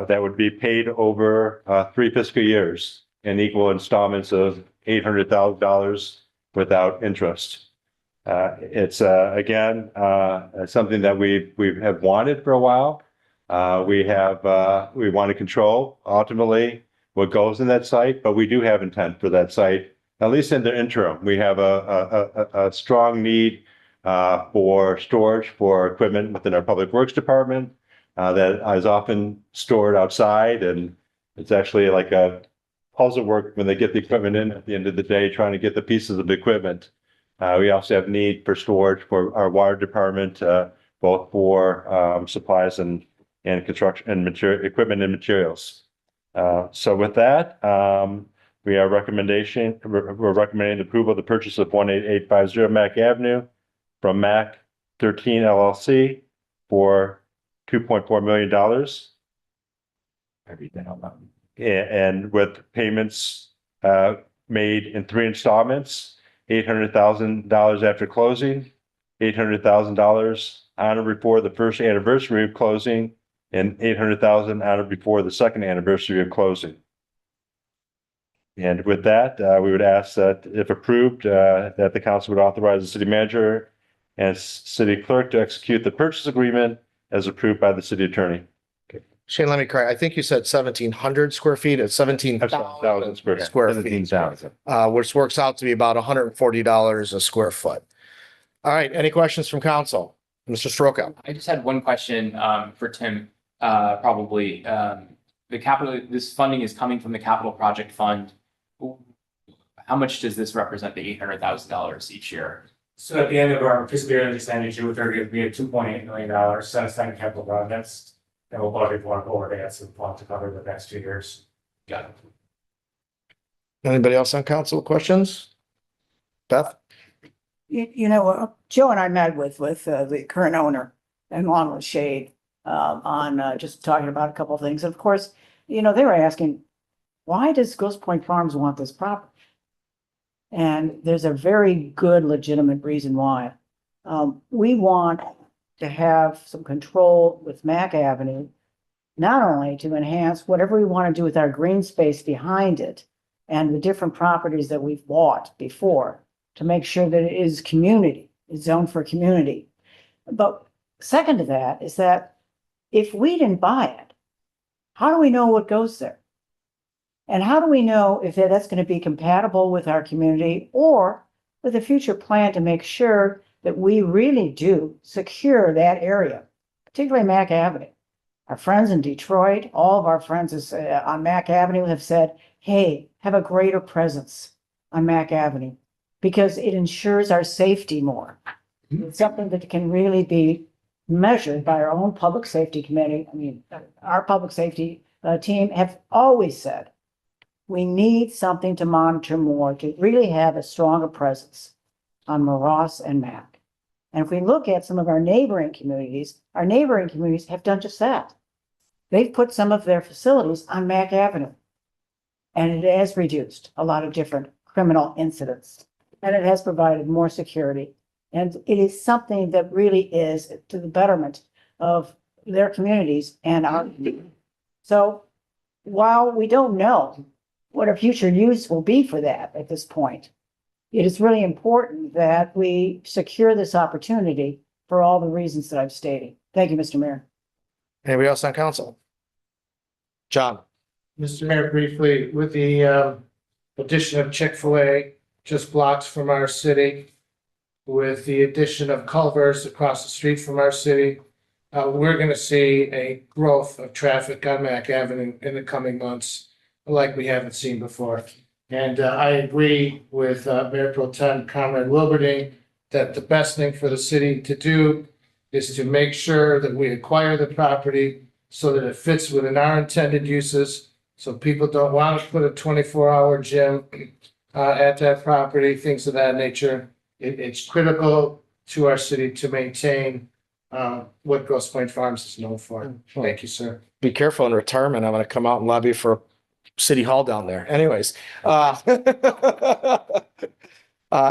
That would be paid over 3 fiscal years in equal installments of $800,000 without interest. It's again something that we have wanted for a while. We want to control ultimately what goes in that site, but we do have intent for that site, at least in the interim. We have a strong need for storage for equipment within our public works department that is often stored outside, and it's actually like a puzzle work when they get the equipment in at the end of the day, trying to get the pieces of the equipment. We also have need for storage for our water department, both for supplies and construction and material equipment and materials. So with that, we're recommending approval of the purchase of 18850 Mack Avenue from Mack 13 LLC for $2.4 million. I read that out loud. And with payments made in 3 installments. $800,000 after closing, $800,000 on or before the first anniversary of closing, and $800,000 on or before the second anniversary of closing. And with that, we would ask that if approved, that the council would authorize the city manager and city clerk to execute the purchase agreement as approved by the city attorney. Shane, let me correct. I think you said 1,700 square feet. It's 17,000 square feet. 17,000. Which works out to be about $140 a square foot. All right, any questions from council? Mr. Stroka. I just had one question for Tim, probably. This funding is coming from the capital project fund. How much does this represent, the $800,000 each year? So at the end of our fiscal year, just ended June 30th, we had $2.8 million set aside in capital projects. And we'll budget for overheads and plot to cover the next 2 years. Got it. Anybody else on council questions? Beth? You know, Joe and I met with the current owner and along with Shade on just talking about a couple of things. And of course, you know, they were asking, why does Ghost Point Farms want this property? And there's a very good legitimate reason why. We want to have some control with Mack Avenue, not only to enhance whatever we want to do with our green space behind it and the different properties that we've bought before, to make sure that it is community, it's zoned for community. But second to that is that if we didn't buy it, how do we know what goes there? And how do we know if that's going to be compatible with our community or with a future plan to make sure that we really do secure that area, particularly Mack Avenue? Our friends in Detroit, all of our friends on Mack Avenue have said, hey, have a greater presence on Mack Avenue because it ensures our safety more. It's something that can really be measured by our own public safety committee. I mean, our public safety team have always said, we need something to monitor more, to really have a stronger presence on Moross and Mack. And if we look at some of our neighboring communities have done just that. They've put some of their facilities on Mack Avenue. And it has reduced a lot of different criminal incidents. And it has provided more security. And it is something that really is to the betterment of their communities and our. So while we don't know what our future use will be for that at this point, it is really important that we secure this opportunity for all the reasons that I've stated. Thank you, Mr. Mayor. Anybody else on council? John? Mr. Mayor, briefly, with the addition of Chick-fil-A just blocks from our city, with the addition of Culver's across the street from our city, we're gonna see a growth of traffic on Mack Avenue in the coming months like we haven't seen before. And I agree with Mayor Pro Tem Comrade Wilberding that the best thing for the city to do is to make sure that we acquire the property so that it fits within our intended uses. So people don't want to put a 24-hour gym at that property, things of that nature. It's critical to our city to maintain what Grosse Pointe Farms is known for. Thank you, sir. Be careful in retirement. I'm gonna come out and lobby for City Hall down there. Anyways.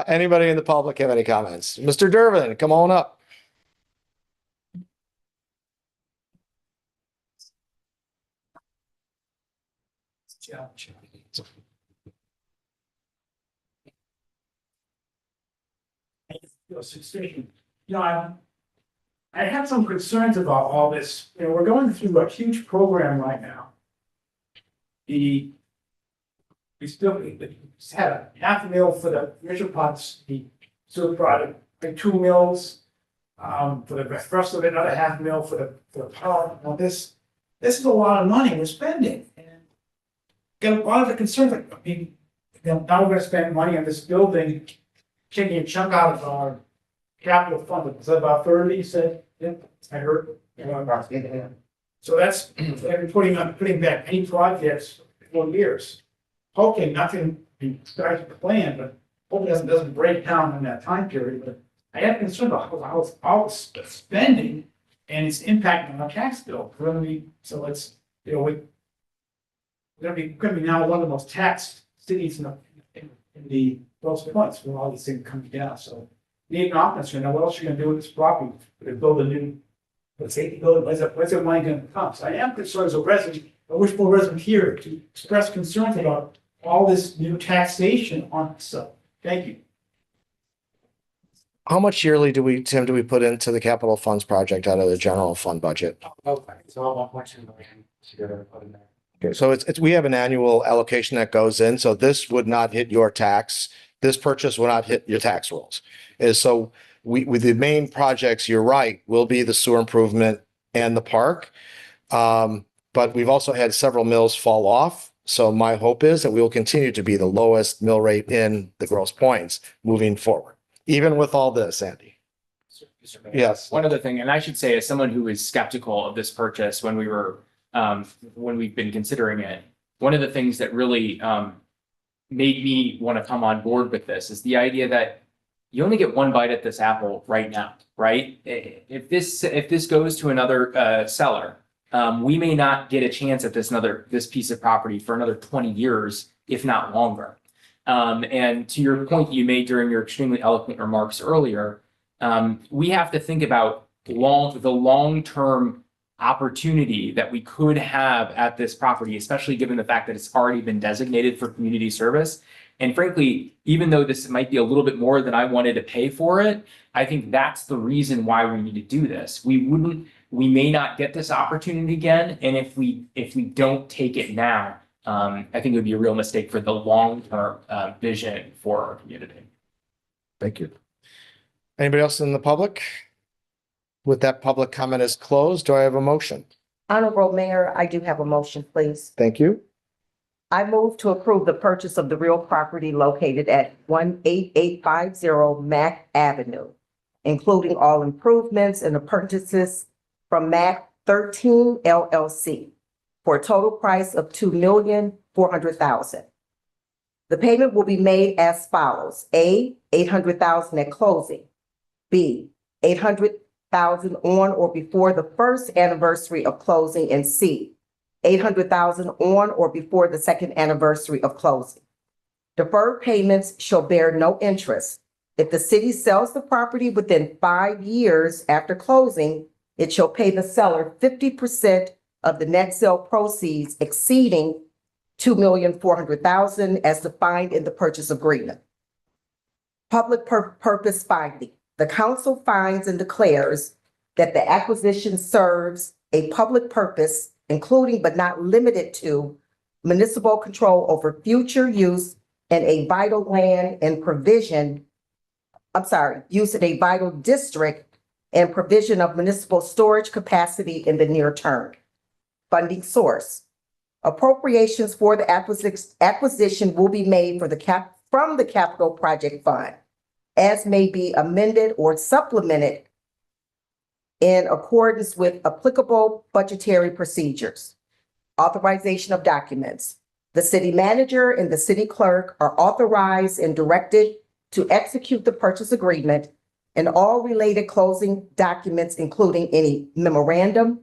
Anybody in the public have any comments? Mr. Durbin, come on up. You know, I have some concerns about all this. You know, we're going through a huge program right now. We had a $500,000 for the Richard Potts, the sewer project, like 2 mils. For the rest of it, another $500,000 for the power. Now this is a lot of money we're spending. And got a lot of the concerns, like, I mean, now we're gonna spend money on this building, taking a chunk out of our capital fund. It's about 30, you said, yeah, I heard. So that's, they're putting back any projects for years. Hoping nothing starts to plan, but hopefully it doesn't break down in that time period. But I have concern about how all spending and its impact on our tax bill. So it's, you know, we're gonna be now one of the most taxed cities in the Grosse Pointes with all these things coming down. So need an officer, now what else are you gonna do with this property? We're gonna build a new, let's say, where's that money gonna come? So I am concerned as a resident, a wishful resident here, to express concerns about all this new taxation on itself. Thank you. How much yearly Tim, do we put into the capital funds project out of the general fund budget? Okay, it's all about what's in the land together, put in there. Okay, so it's, we have an annual allocation that goes in, so this would not hit your tax. This purchase will not hit your tax rolls. So with the main projects, you're right, will be the sewer improvement and the park. But we've also had several mills fall off. So my hope is that we will continue to be the lowest mill rate in the Grosse Pointes moving forward, even with all this, Andy. Yes. One other thing, and I should say, as someone who is skeptical of this purchase when we've been considering it, one of the things that really made me want to come on board with this is the idea that you only get one bite at this apple right now, right? If this goes to another seller, we may not get a chance at this piece of property for another 20 years, if not longer. And to your point you made during your extremely eloquent remarks earlier, we have to think about the long-term opportunity that we could have at this property, especially given the fact that it's already been designated for community service. And frankly, even though this might be a little bit more than I wanted to pay for it, I think that's the reason why we need to do this. We may not get this opportunity again. And if we don't take it now, I think it would be a real mistake for the long-term vision for our community. Thank you. Anybody else in the public? With that public comment is closed, do I have a motion? Honorable Mayor, I do have a motion, please. Thank you. I move to approve the purchase of the real property located at 18850 Mac Avenue, including all improvements and appurtenances from Mac 13 LLC for a total price of $2,400,000. The payment will be made as follows: A, $800,000 at closing; B, $800,000 on or before the first anniversary of closing; and C, $800,000 on or before the second anniversary of closing. Deferred payments shall bear no interest. If the city sells the property within 5 years after closing, it shall pay the seller 50% of the net sale proceeds exceeding $2,400,000 as defined in the purchase agreement. Public purpose finding. The council finds and declares that the acquisition serves a public purpose, including but not limited to municipal control over future use in a vital land and use in a vital district and provision of municipal storage capacity in the near term. Funding source. Appropriations for the acquisition will be made from the Capital Project Fund, as may be amended or supplemented in accordance with applicable budgetary procedures. Authorization of documents. The city manager and the city clerk are authorized and directed to execute the purchase agreement and all related closing documents, including any memorandum,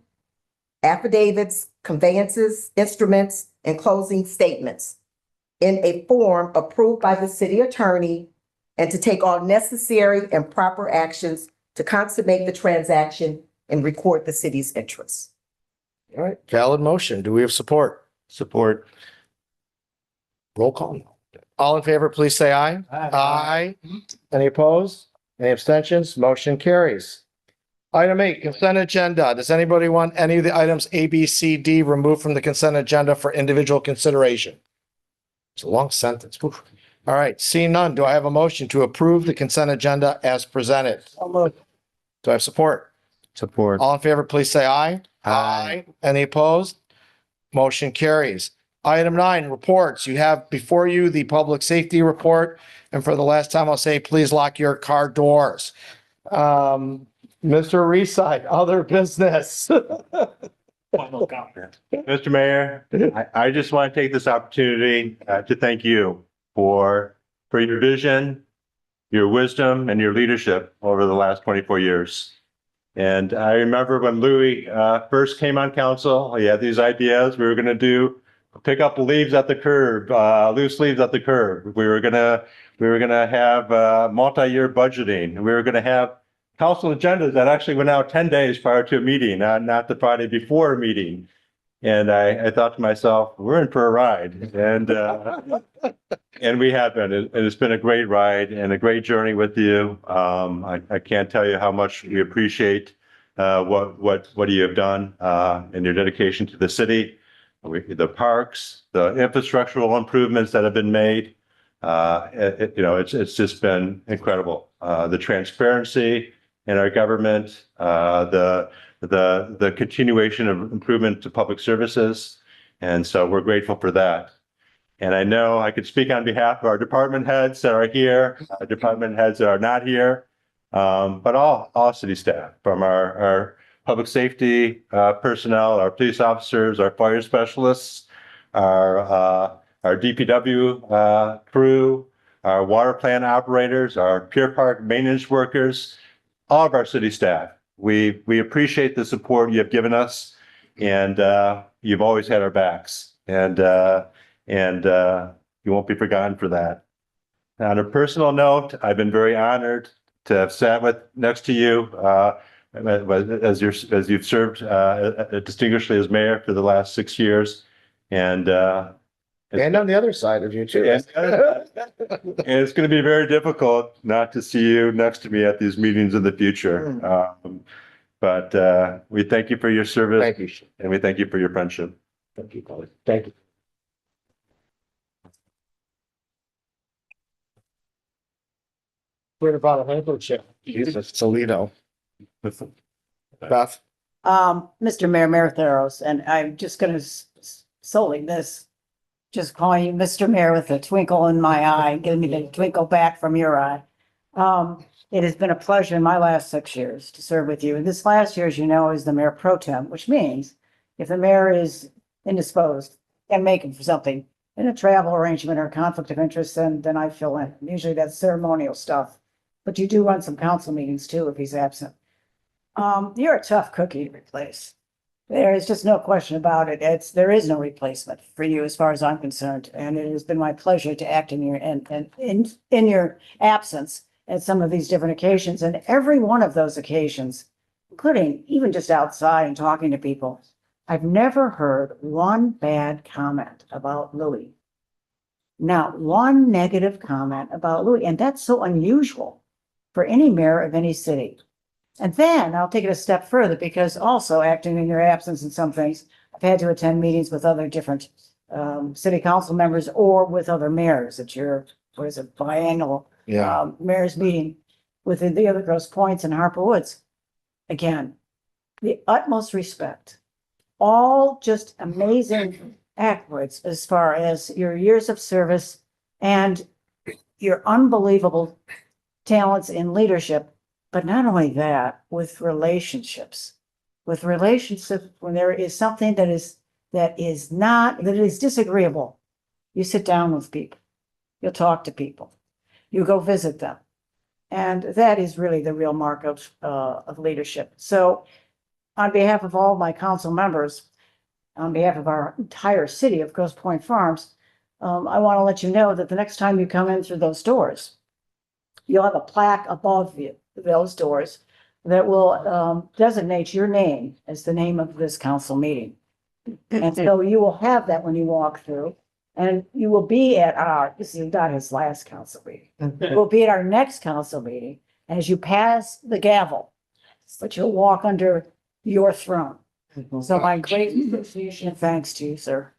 affidavits, conveyances, instruments, and closing statements in a form approved by the city attorney, and to take all necessary and proper actions to consummate the transaction and record the city's interests. All right, valid motion. Do we have support? Support. Roll call. All in favor, please say aye. Aye. Any opposed? Any abstentions? Motion carries. Item 8, consent agenda. Does anybody want any of the items A, B, C, D removed from the consent agenda for individual consideration? It's a long sentence. Oof. All right, seeing none, do I have a motion to approve the consent agenda as presented? Do I have support? Support. All in favor, please say aye. Aye. Any opposed? Motion carries. Item 9, reports. You have before you the public safety report. And for the last time, I'll say, please lock your car doors. Mr. Reside, other business. Mr. Mayor, I just want to take this opportunity to thank you for your vision, your wisdom, and your leadership over the last 24 years. And I remember when Louis first came on council, he had these ideas. We were going to pick up leaves at the curb, loose leaves at the curb. We were going to have multi-year budgeting. We were going to have council agendas that actually went out 10 days prior to a meeting, not the Friday before a meeting. And I thought to myself, we're in for a ride. And we have been. It's been a great ride and a great journey with you. I can't tell you how much we appreciate what you have done and your dedication to the city, the parks, the infrastructural improvements that have been made. It's just been incredible. The transparency in our government, the continuation of improvement to public services. And so we're grateful for that. And I know I could speak on behalf of our department heads that are here, department heads that are not here, but all city staff, from our public safety personnel, our police officers, our fire specialists, our DPW crew, our water plant operators, our Pier Park maintenance workers, all of our city staff. We appreciate the support you have given us, and you've always had our backs, and you won't be forgotten for that. On a personal note, I've been very honored to have sat next to you as you've served distinguishedly as mayor for the last 6 years, and on the other side of you too. And it's going to be very difficult not to see you next to me at these meetings in the future. But we thank you for your service. Thank you. And we thank you for your friendship. Thank you, colleague. Thank you. What about a handbook check? Jesus, Toledo. Beth? Mr. Mayor Theros, and I'm just gonna solely this, just calling you Mr. Mayor with a twinkle in my eye, giving me the twinkle back from your eye. It has been a pleasure in my last 6 years to serve with you. And this last year, as you know, is the mayor pro tem, which means if the mayor is indisposed and making for something in a travel arrangement or conflict of interest, then I fill in. Usually that's ceremonial stuff. But you do run some council meetings too if he's absent. You're a tough cookie to replace. There is just no question about it. There is no replacement for you as far as I'm concerned. And it has been my pleasure to act in your absence at some of these different occasions. And every one of those occasions, including even just outside and talking to people, I've never heard one bad comment about Louis. Not one negative comment about Louis. And that's so unusual for any mayor of any city. And then I'll take it a step further because also acting in your absence in some things, I've had to attend meetings with other different city council members or with other mayors at your, what is it, biannual mayor's meeting within the other Grosse Points and Harper Woods. Again, the utmost respect, all just amazing accolades as far as your years of service and your unbelievable talents in leadership. But not only that, with relationships, when there is something that is disagreeable, you sit down with people, you'll talk to people, you go visit them. And that is really the real mark of leadership. So on behalf of all my council members, on behalf of our entire city of Grosse Pointe Farms, I want to let you know that the next time you come in through those doors, you'll have a plaque above you. Those doors that will designate your name as the name of this council meeting. And so you will have that when you walk through, and you will be at this is not his last council meeting. You will be at our next council meeting as you pass the gavel, but you'll walk under your throne. So my great appreciation and thanks to you, sir.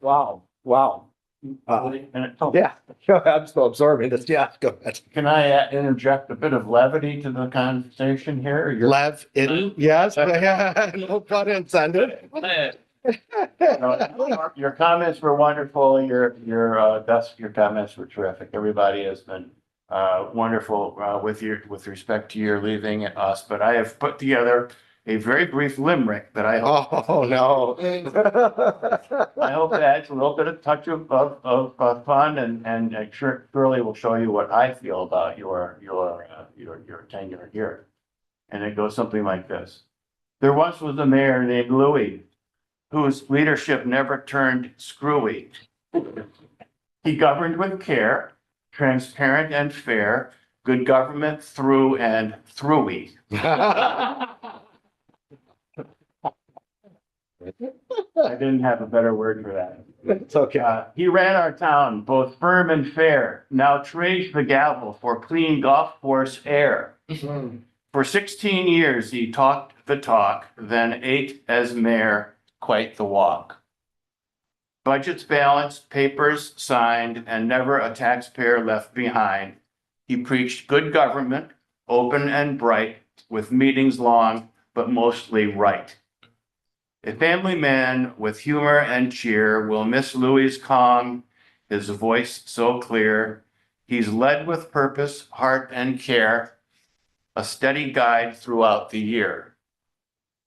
Wow. Yeah, I'm still absorbing this. Yeah, go ahead. Can I interject a bit of levity to the conversation here? Yes, no pun intended. Your comments were wonderful. Your comments were terrific. Everybody has been wonderful with respect to your leaving us. But I have put together a very brief limerick that I hope. Oh, no. I hope it adds a little bit of touch of fun and surely will show you what I feel about your tenure here. And it goes something like this. There once was a mayor named Louis, whose leadership never turned screwy. He governed with care, transparent and fair, good government through and through-y. I didn't have a better word for that. It's okay. He ran our town both firm and fair, now trades the gavel for clean golf course air. For 16 years, he talked the talk, then ate as mayor quite the walk. Budgets balanced, papers signed, and never a taxpayer left behind. He preached good government, open and bright, with meetings long, but mostly right. A family man with humor and cheer will miss Louis' calm, his voice so clear. He's led with purpose, heart, and care, a steady guide throughout the year.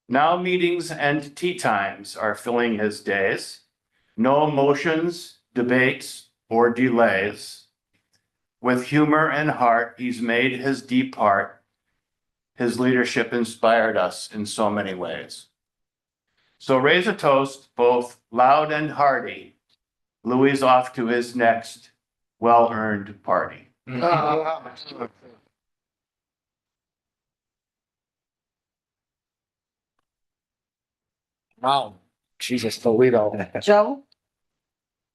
Now meetings and tea times are filling his days. No motions, debates, or delays. With humor and heart, he's made his deep part. His leadership inspired us in so many ways. So raise a toast, both loud and hearty. Louis off to his next well-earned party. Wow. Jesus, Toledo. Joe?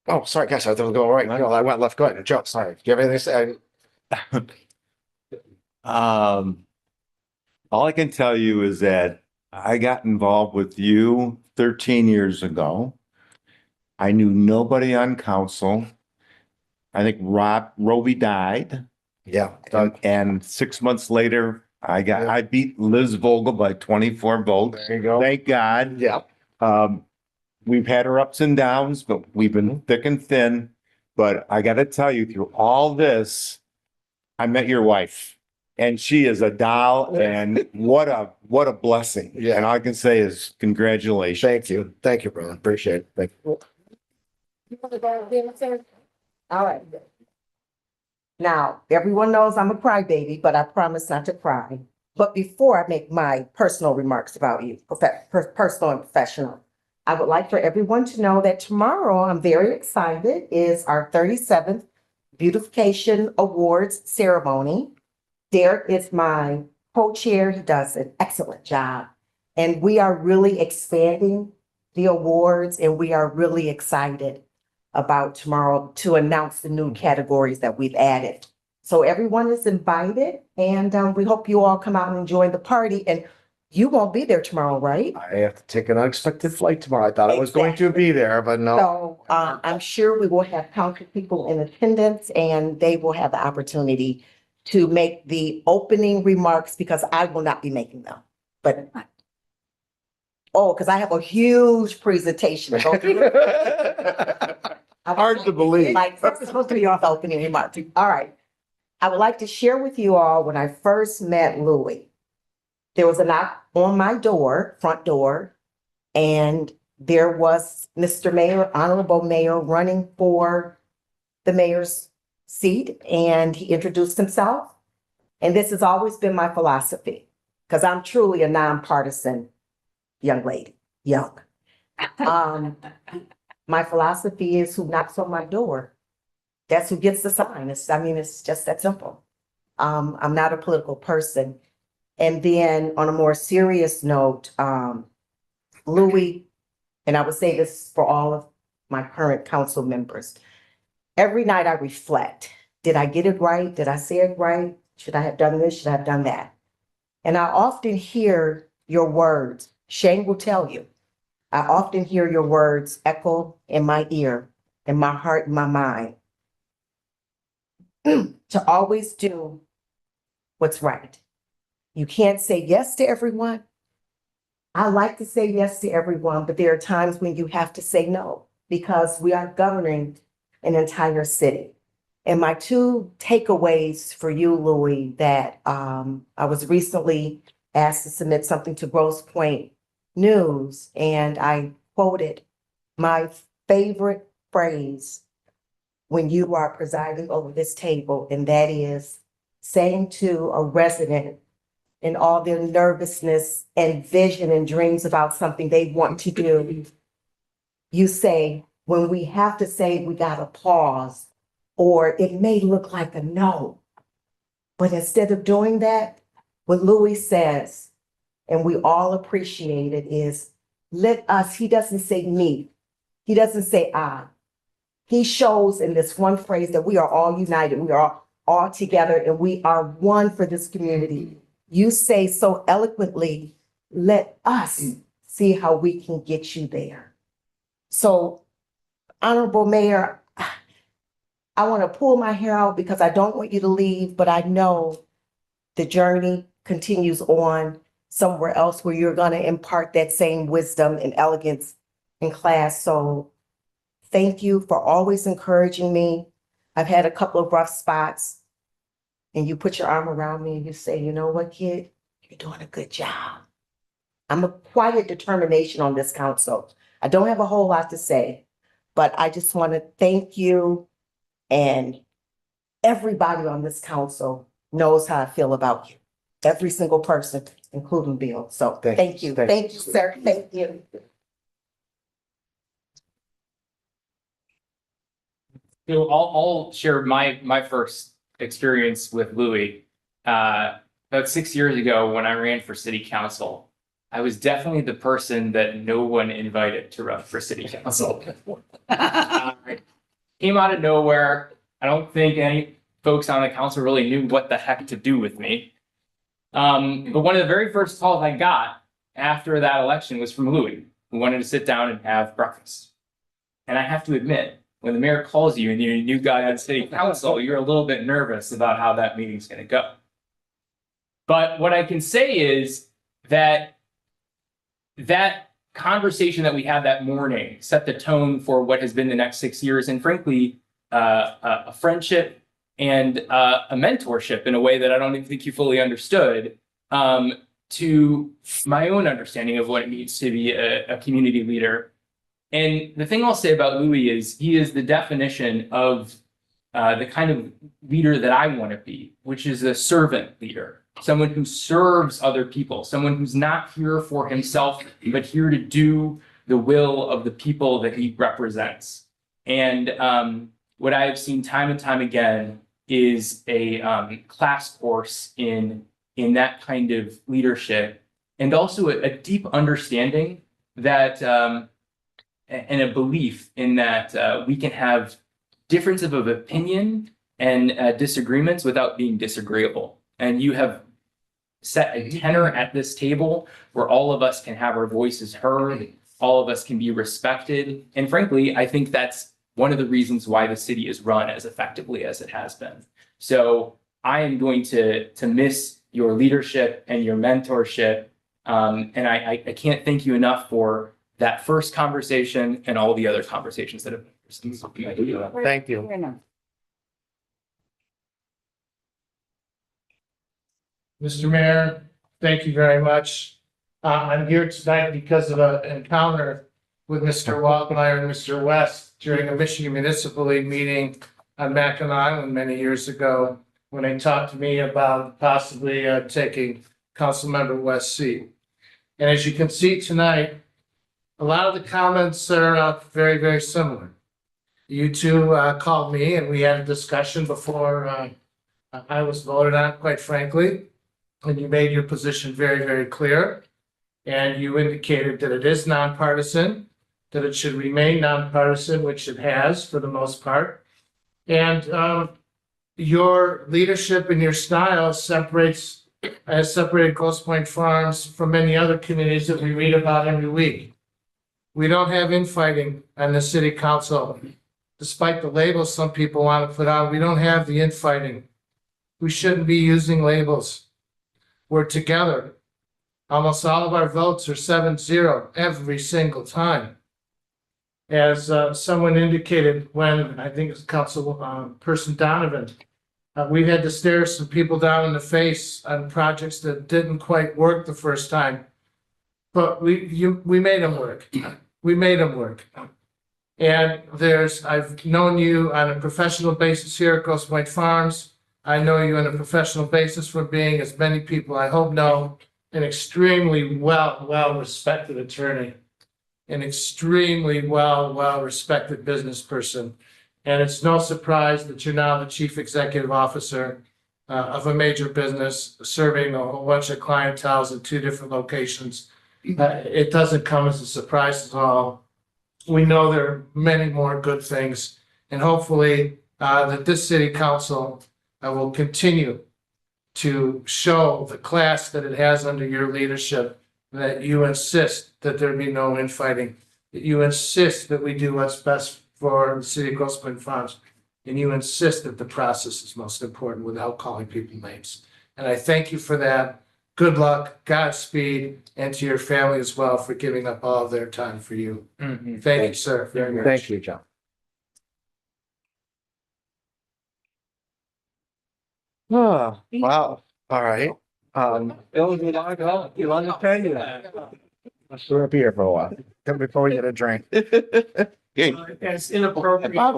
Oh, sorry, guys, I thought it was going right. No, I went left. Go ahead, Joe, sorry. Do you have anything to say? All I can tell you is that I got involved with you 13 years ago. I knew nobody on council. I think Roby died. Yeah. And 6 months later, I beat Liz Vogel by 24 votes. There you go. Thank God. Yeah. We've had our ups and downs, but we've been thick and thin. But I gotta tell you, through all this, I met your wife and she is a doll and what a blessing. Yeah. And all I can say is congratulations. Thank you. Thank you, brother. Appreciate it. Thank you. All right. Now, everyone knows I'm a crybaby, but I promise not to cry. But before I make my personal remarks about you, personal and professional, I would like for everyone to know that tomorrow, I'm very excited, is our 37th Beautification Awards ceremony. Derek is my co-chair. He does an excellent job. And we are really expanding the awards, and we are really excited about tomorrow to announce the new categories that we've added. So everyone is invited, and we hope you all come out and enjoy the party. And you won't be there tomorrow, right? I have to take an unexpected flight tomorrow. I thought I was going to be there, but no. So I'm sure we will have countless people in attendance, and they will have the opportunity to make the opening remarks because I will not be making them. But because I have a huge presentation to go through. Hard to believe. Like, this is supposed to be off opening remarks. All right. I would like to share with you all when I first met Louis. There was a knock on my door, front door, and there was Mr. Mayor, Honorable Mayor, running for the mayor's seat, and he introduced himself. And this has always been my philosophy, because I'm truly a nonpartisan young lady, young. My philosophy is who knocks on my door, that's who gets the sign. It's just that simple. I'm not a political person. And then on a more serious note, Louis, and I would say this for all of my current council members, every night I reflect, did I get it right? Did I say it right? Should I have done this? Should I have done that? And I often hear your words. Shane will tell you. I often hear your words echo in my ear, in my heart, in my mind, to always do what's right. You can't say yes to everyone. I like to say yes to everyone, but there are times when you have to say no because we are governing an entire city. And my two takeaways for you, Louis, that I was recently asked to submit something to Grosse Pointe News, and I quoted my favorite phrase when you are presiding over this table, and that is saying to a resident in all their nervousness and vision and dreams about something they want to do, you say, when we have to say we gotta pause, or it may look like a no, but instead of doing that, what Louis says, and we all appreciate it, is let us, he doesn't say me, he doesn't say I. He shows in this one phrase that we are all united, we are all together, and we are one for this community. You say so eloquently, let us see how we can get you there. So, Honorable Mayor, I want to pull my hair out because I don't want you to leave, but I know the journey continues on somewhere else where you're going to impart that same wisdom and elegance in class. So thank you for always encouraging me. I've had a couple of rough spots, and you put your arm around me and you say, you know what, kid, you're doing a good job. I'm a quiet determination on this council. I don't have a whole lot to say, but I just want to thank you, and everybody on this council knows how I feel about you. Every single person, including Bill. So thank you. Thank you, sir. Thank you. So I'll share my first experience with Louis. About 6 years ago, when I ran for city council, I was definitely the person that no one invited to run for city council. Came out of nowhere. I don't think any folks on the council really knew what the heck to do with me. But one of the very first calls I got after that election was from Louis, who wanted to sit down and have breakfast. And I have to admit, when the mayor calls you and you're a new guy on city council, you're a little bit nervous about how that meeting's gonna go. But what I can say is that that conversation that we had that morning set the tone for what has been the next 6 years, and frankly, a friendship and a mentorship in a way that I don't even think you fully understood, to my own understanding of what it means to be a community leader. And the thing I'll say about Louis is he is the definition of the kind of leader that I want to be, which is a servant leader, someone who serves other people, someone who's not here for himself, but here to do the will of the people that he represents. And what I have seen time and time again is a class course in that kind of leadership, and also a deep understanding that and a belief in that we can have differences of opinion and disagreements without being disagreeable. And you have set a tenor at this table where all of us can have our voices heard, all of us can be respected. And frankly, I think that's one of the reasons why the city is run as effectively as it has been. So I am going to miss your leadership and your mentorship. And I can't thank you enough for that first conversation and all the other conversations that have been. Thank you. Mr. Mayor, thank you very much. I'm here tonight because of an encounter with Mr. Waldmeyer and Mr. West during a Michigan Municipal League meeting on Mackinac Island many years ago, when they talked to me about possibly taking Councilmember West's seat. And as you can see tonight, a lot of the comments are very, very similar. You two called me and we had a discussion before I was voted on, quite frankly. And you made your position very, very clear. And you indicated that it is nonpartisan, that it should remain nonpartisan, which it has for the most part. And your leadership and your style has separated Grosse Pointe Farms from many other communities that we read about every week. We don't have infighting on the city council. Despite the labels some people want to put on, we don't have the infighting. We shouldn't be using labels. We're together. Almost all of our votes are 7-0 every single time. As someone indicated when, I think it's Council Person Donovan, we had to stare some people down in the face on projects that didn't quite work the first time. But we made them work. We made them work. And I've known you on a professional basis here at Grosse Pointe Farms. I know you on a professional basis for being, as many people I hope know, an extremely well-respected attorney, an extremely well-respected business person. And it's no surprise that you're now the chief executive officer of a major business, serving a whole bunch of clienteles in 2 different locations. It doesn't come as a surprise at all. We know there are many more good things, and hopefully that this city council will continue to show the class that it has under your leadership, that you insist that there be no infighting, that you insist that we do what's best for the city of Grosse Pointe Farms, and you insist that the process is most important without calling people names. And I thank you for that. Good luck, Godspeed, and to your family as well for giving up all of their time for you. Thank you, sir, very much. Thank you, John. Oh, wow. All right. Bill, you want to tell you that? Let's go up here for a while before we get a drink. It's inappropriate Yeah.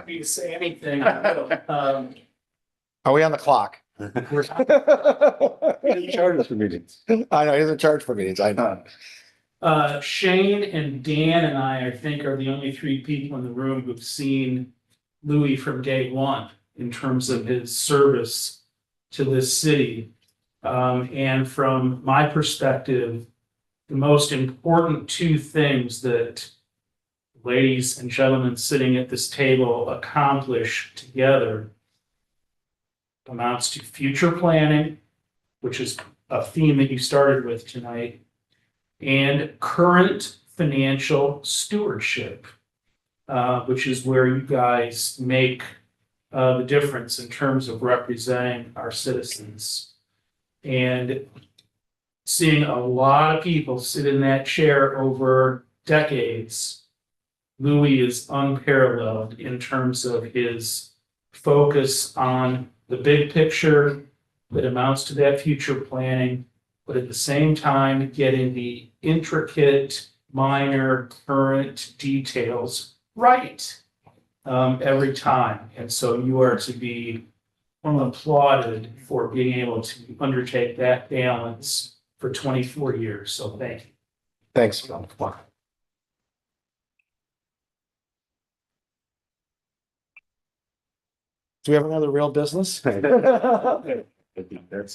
for me to say anything. Are we on the clock? He charges for meetings. I know, he doesn't charge for meetings, I know. Shane and Dan and I think, are the only 3 people in the room who've seen Louis from day one in terms of his service to this city. And from my perspective, the most important 2 things that ladies and gentlemen sitting at this table accomplish together amounts to future planning, which is a theme that you started with tonight, and current financial stewardship. which is where you guys make the difference in terms of representing our citizens. And seeing a lot of people sit in that chair over decades, Louis is unparalleled in terms of his focus on the big picture that amounts to that future planning, but at the same time, getting the intricate, minor, current details right every time. And so you are to be applauded for being able to undertake that balance for 24 years. So thank you. Thanks, Phil. Do we have another real business? That's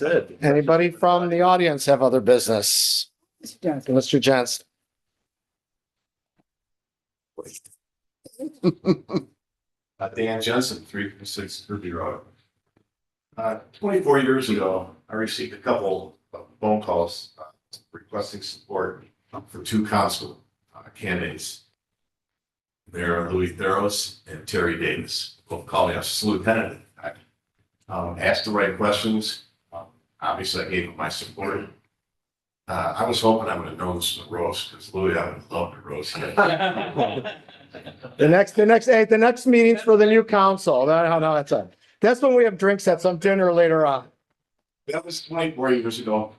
it. Anybody from the audience have other business? Mr. Johnson. Mr. Jensen. Dan Jensen, 356 Kirby Road. 24 years ago, I received a couple of phone calls requesting support for two council candidates. They're Louis Theros and Terry Davis, both called me a lieutenant. I asked the right questions. Obviously, I gave them my support. I was hoping I would have known this was a roast because Louis, I would have loved a roast. The next meeting's for the new council. That's when we have drinks at some dinner later on. That was 24 years ago.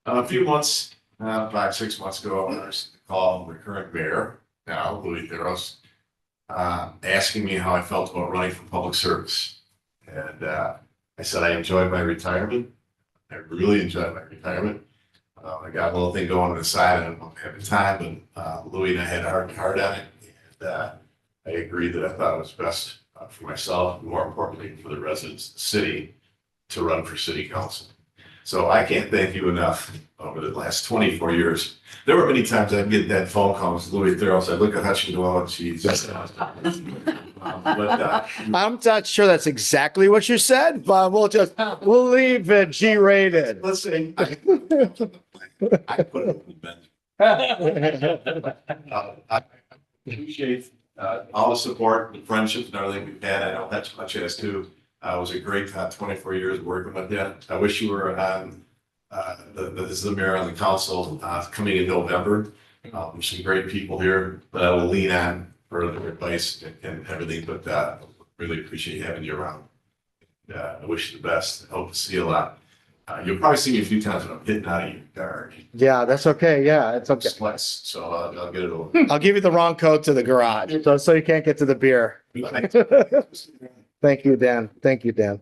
A few months, 5-6 months ago, I received a call from the current mayor, now Louis Theros, asking me how I felt about running for public service. And I said I enjoyed my retirement. I really enjoyed my retirement. I got a little thing going on the side. I don't have the time, but Louis and I had a hard on it. And I agreed that I thought it was best for myself, and more importantly, for the residents of the city to run for city council. So I can't thank you enough over the last 24 years. There were many times I'd get that phone call with Louis Theros. I'd look at Hutch and go, oh, geez. I'm not sure that's exactly what you said, but we'll leave it G-rated. Listen, I put it in the bench. I appreciate all the support and friendships and everything we've had. I know that's much as too. It was a great 24 years working with you. I wish you were on the mayor on the council coming in November. There's some great people here that I will lean on for the advice and everything, but really appreciate having you around. I wish you the best. I hope to see you a lot. You'll probably see me a few times when I'm hitting out of your car. Yeah, that's okay. Yeah, it's okay. Sweats, so I'll get it over. I'll give you the wrong code to the garage, so you can't get to the beer. Thank you, Dan. Thank you, Dan.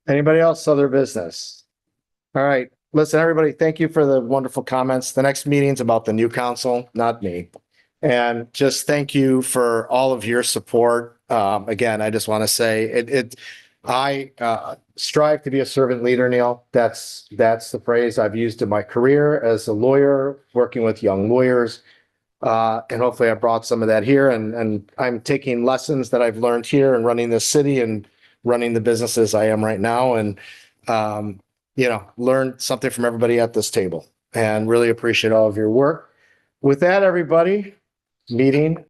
Anybody else, other business? All right, listen, everybody, thank you for the wonderful comments. The next meeting's about the new council, not me. And just thank you for all of your support. Again, I just want to say I strive to be a servant leader, Neil. That's the phrase I've used in my career as a lawyer, working with young lawyers. And hopefully I brought some of that here, and I'm taking lessons that I've learned here and running this city and running the businesses I am right now, and learn something from everybody at this table, and really appreciate all of your work. With that, everybody, meeting